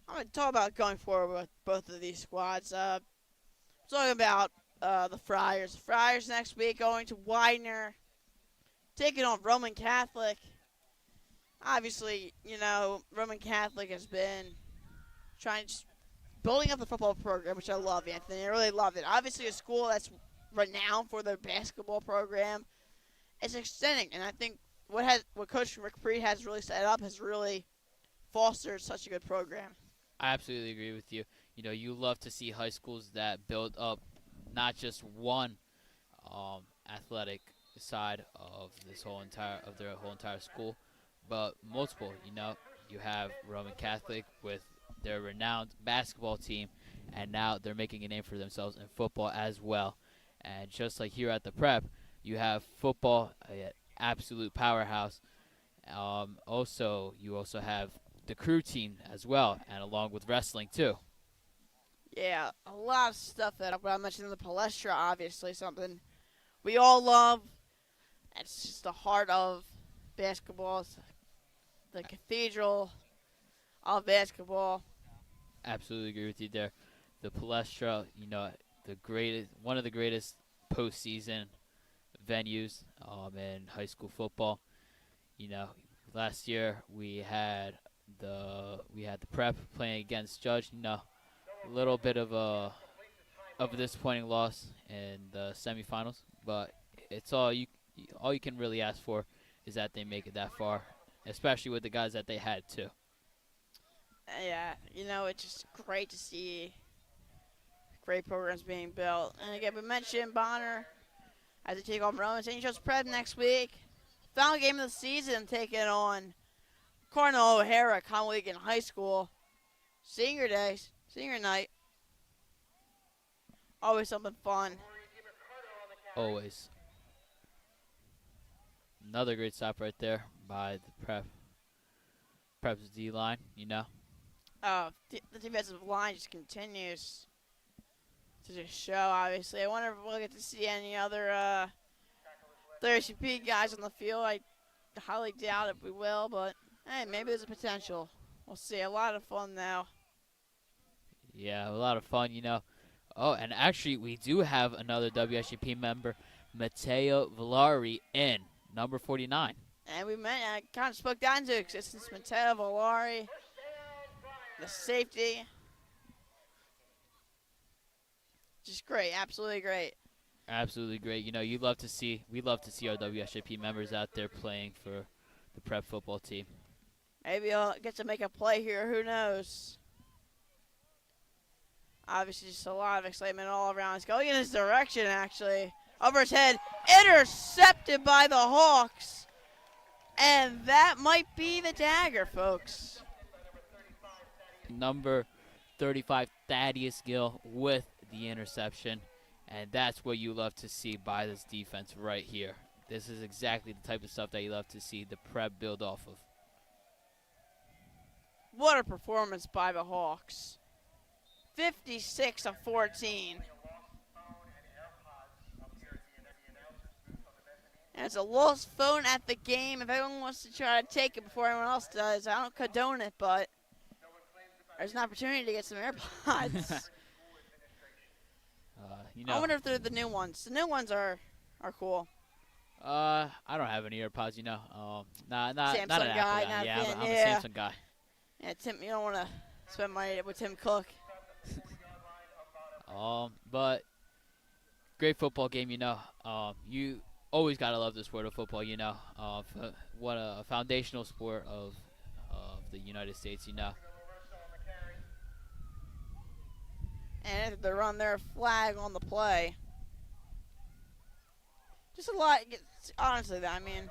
I'm going to talk about going forward with both of these squads. Talking about the Friars. Friars next week going to Widener, taking on Roman Catholic. Obviously, Roman Catholic has been building up the football program, which I love, Anthony. I really love it. Obviously, a school that's renowned for their basketball program is extending, and I think what Coach Rick Preed has really set up has really fostered such a good program. I absolutely agree with you. You love to see high schools that build up not just one athletic side of their whole entire school, but multiple. You have Roman Catholic with their renowned basketball team, and now they're making a name for themselves in football as well. And just like here at the Prep, you have football, an absolute powerhouse. You also have the crew team as well, and along with wrestling too. Yeah, a lot of stuff that I mentioned in the Palestra, obviously something we all love. It's just the heart of basketball. It's the cathedral of basketball. Absolutely agree with you there. The Palestra, one of the greatest postseason venues in high school football. Last year we had the Prep playing against Judge. A little bit of a disappointing loss in the semifinals, but it's all you can really ask for is that they make it that far, especially with the guys that they had too. Yeah, it's just great to see great programs being built. And again, we mentioned Bonner as they take on Roman. St. Joe's Prep next week. Final game of the season taking on Cardinal O'Hara, Conway High School. Senior night. Always something fun. Always. Another great stop right there by the Prep's D-line, The defensive line just continues to the show, obviously. I wonder if we'll get to see any other WSHP guys on the field. I highly doubt if we will, but hey, maybe there's a potential. We'll see. A lot of fun now. Yeah, a lot of fun, Oh, and actually, we do have another WSGP member, Matteo Villari, in number 49. And I kind of spoke down into existence. Matteo Villari, the safety. Just great, absolutely great. Absolutely great. We love to see our WSJP members out there playing for the prep football team. Maybe he'll get to make a play here. Who knows? Obviously, just a lot of excitement all around. He's going in his direction, actually. Over his head. Intercepted by the Hawks. And that might be the dagger, folks. Number 35, Thaddeus Gill with the interception. And that's what you love to see by this defense right here. This is exactly the type of stuff that you love to see the prep build off of. What a performance by the Hawks. 56-14. And it's a lost phone at the game. If anyone wants to try to take it before anyone else does, I don't condone it, but there's an opportunity to get some AirPods. I wonder if they're the new ones. The new ones are cool. I don't have any AirPods, not an Samsung Apple guy, guy. not Yeah, fan, I'm yeah. a Samsung guy. Yeah, Tim, you don't want to spend money with Tim Cook. But great football game, you always gotta love the sport of football, what a foundational sport of the United States, And they run their flag on the play. Just a lot. Honestly, I mean,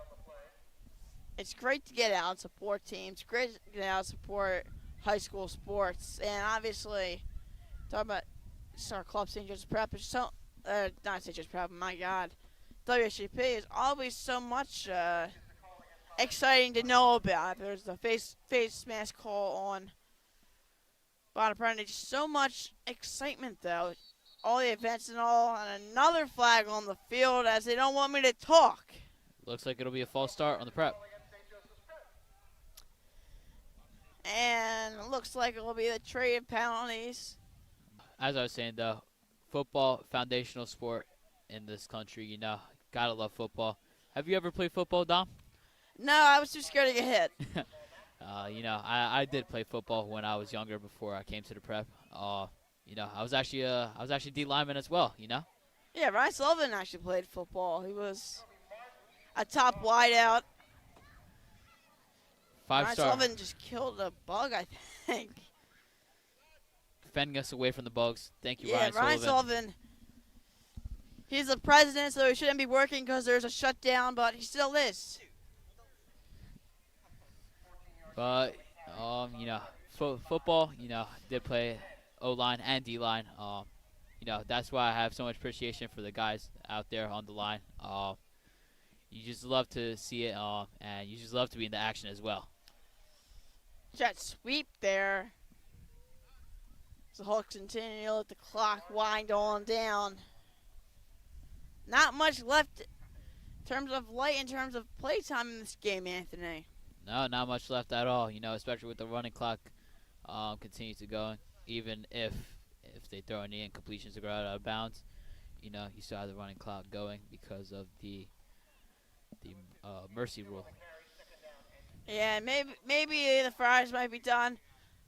it's great to get out and support teams. Great to get out and support high school sports. And obviously, talking about our club, St. Joseph's Prep, is so, not St. Joseph's Prep, my God. WSGP is always so much exciting to know about. There's the face mask call on Bonner-Prendie. Just so much excitement, though. All the events and all, and another flag on the field as they don't want me to talk. Looks like it'll be a false start on the prep. And it looks like it will be the trade penalties. As I was saying, though, football, foundational sport in this country, gotta love football. Have you ever played football, Dom? No, I was too scared to get hit. I did play football when I was younger before I came to the prep. I was actually D lineman as well. Yeah, Ryan Sullivan actually played football. He was a top wideout. Ryan Five-star. Sullivan just killed a bug, I think. Fending us away from the bugs. Thank you, Yeah, Ryan Sullivan. He's the president, so he shouldn't be working because there's a shutdown, but he still is. But football. Did play O-line and D-line. That's why I have so much appreciation for the guys out there on the line. You just love to see it, and you just love to be in the action as well. Jet sweep there. So Hawks continue to let the clock wind on down. Not much left in terms of play time in this game, Anthony. No, not much left at all. Especially with the running clock continues to go. Even if they throw any incompletions to go out of bounds, you still have the running clock going because of the mercy rule. Yeah, maybe the Friars might be done,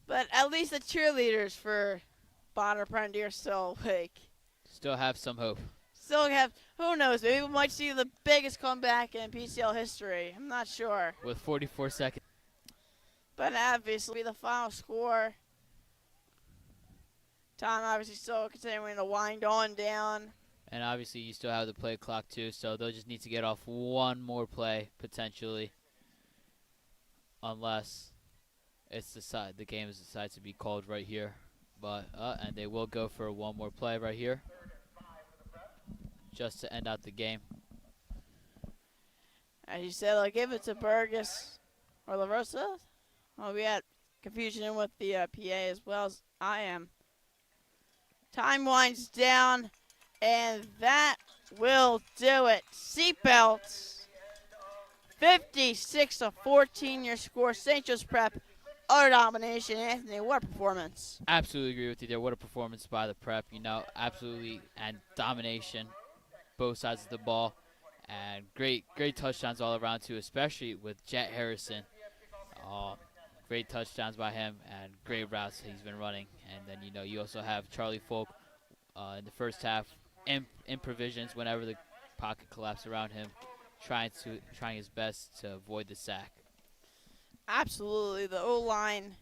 but at least the cheerleaders for Bonner-Prendie are still awake. Still have some hope. Still have, who knows, maybe we might see the biggest comeback in PCL history. I'm not sure. With 44 seconds. But obviously the final score. Time obviously still continuing to wind on down. And obviously you still have the play clock too, so they'll just need to get off one more play potentially. Unless the game is decided to be called right here. But and they will go for one more play right here. Just to end out the game. As you said, they'll give it to Burgess or LaRosa. Well, we had confusion with the PA as well as I am. Time winds down, and that will do it. Seatbelts. 56-14 your score. St. Joe's Prep, utter domination. Anthony, what a performance. Absolutely agree with you there. What a performance by the Prep. Absolutely, and domination, both sides of the ball, and great touchdowns all around too, especially with Jet Harrison. Great touchdowns by him and great routes he's been running. And then you also have Charlie Folk in the first half in provisions whenever the pocket collapsed around him, trying his best to avoid the sack. Absolutely, the O-line.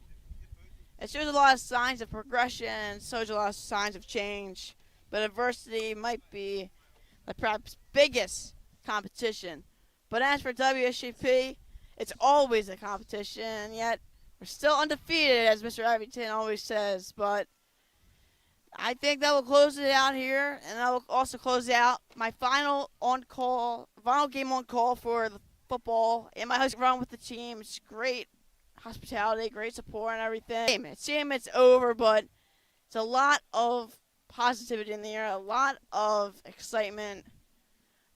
It shows a lot of signs of progression, shows a lot of signs of change, but adversity might be the Prep's biggest competition. But as for WSGP, it's always a competition, yet we're still undefeated, as Mr. Farrington always says. But I think that will close it out here, and that will also close out my final game on call for the football and my high school run with the team. It's great hospitality, great support, and everything. It's a shame it's over, but it's a lot of positivity in the air, a lot of excitement.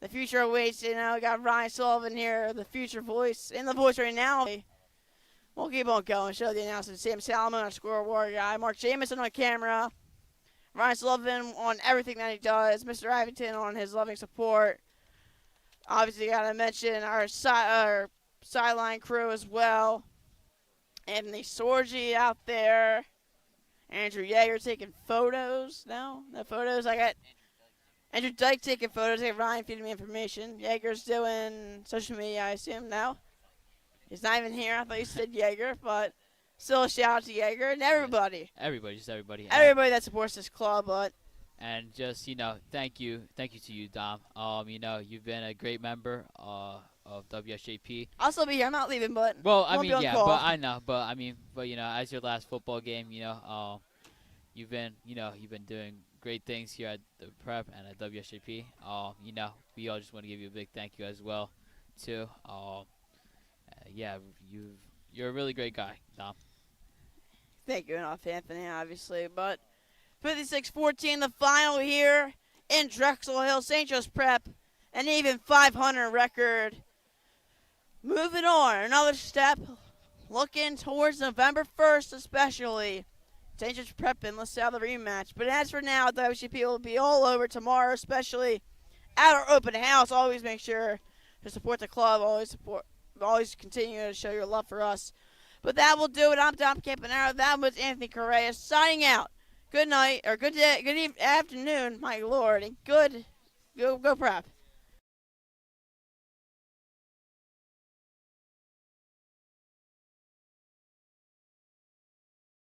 The future awaits. We got Ryan Sullivan here, the future voice, in the voice right now. We'll keep on going. Show the announcement. Sam Salomon, our scoreboard guy. Mark Jameson on camera. Ryan Sullivan on everything that he does. Mr. Farrington on his loving support. Obviously, got to mention our sideline crew as well. Anthony Sorgi out there. Andrew Yeager taking photos now. The photos I got. Andrew Dyke taking photos. I got Ryan feeding me information. Yeager's doing social media, I assume, now. He's not even here. I thought you said Yeager, but still a shout out to Yeager and everybody. Just everybody. Everybody that supports this club, but. And just, thank you to you, Dom. You've been a great member of WSJP. I'll still be here. I'm not leaving, but. Well, won't be on call. but I know, but as your last football game, you've been doing great things here at the Prep and at WSJP. We all just want to give you a big thank you as well, too. You're a really great guy, Dom. Thank you enough, Anthony, obviously. But 56-14, the final here in Drexel Hill. St. Joe's Prep, an even 500 record. Moving on, another step, looking towards November 1st especially. St. Joe's Prep and let's see how the rematch. But as for now, the WCP will be all over tomorrow, especially at our open house. Always make sure to support the club. Always continue to show your love for us. But that will do it. I'm Tom Campanaro. That was Anthony Correa signing out. Good night, or good day, good afternoon, my lord, and go Prep.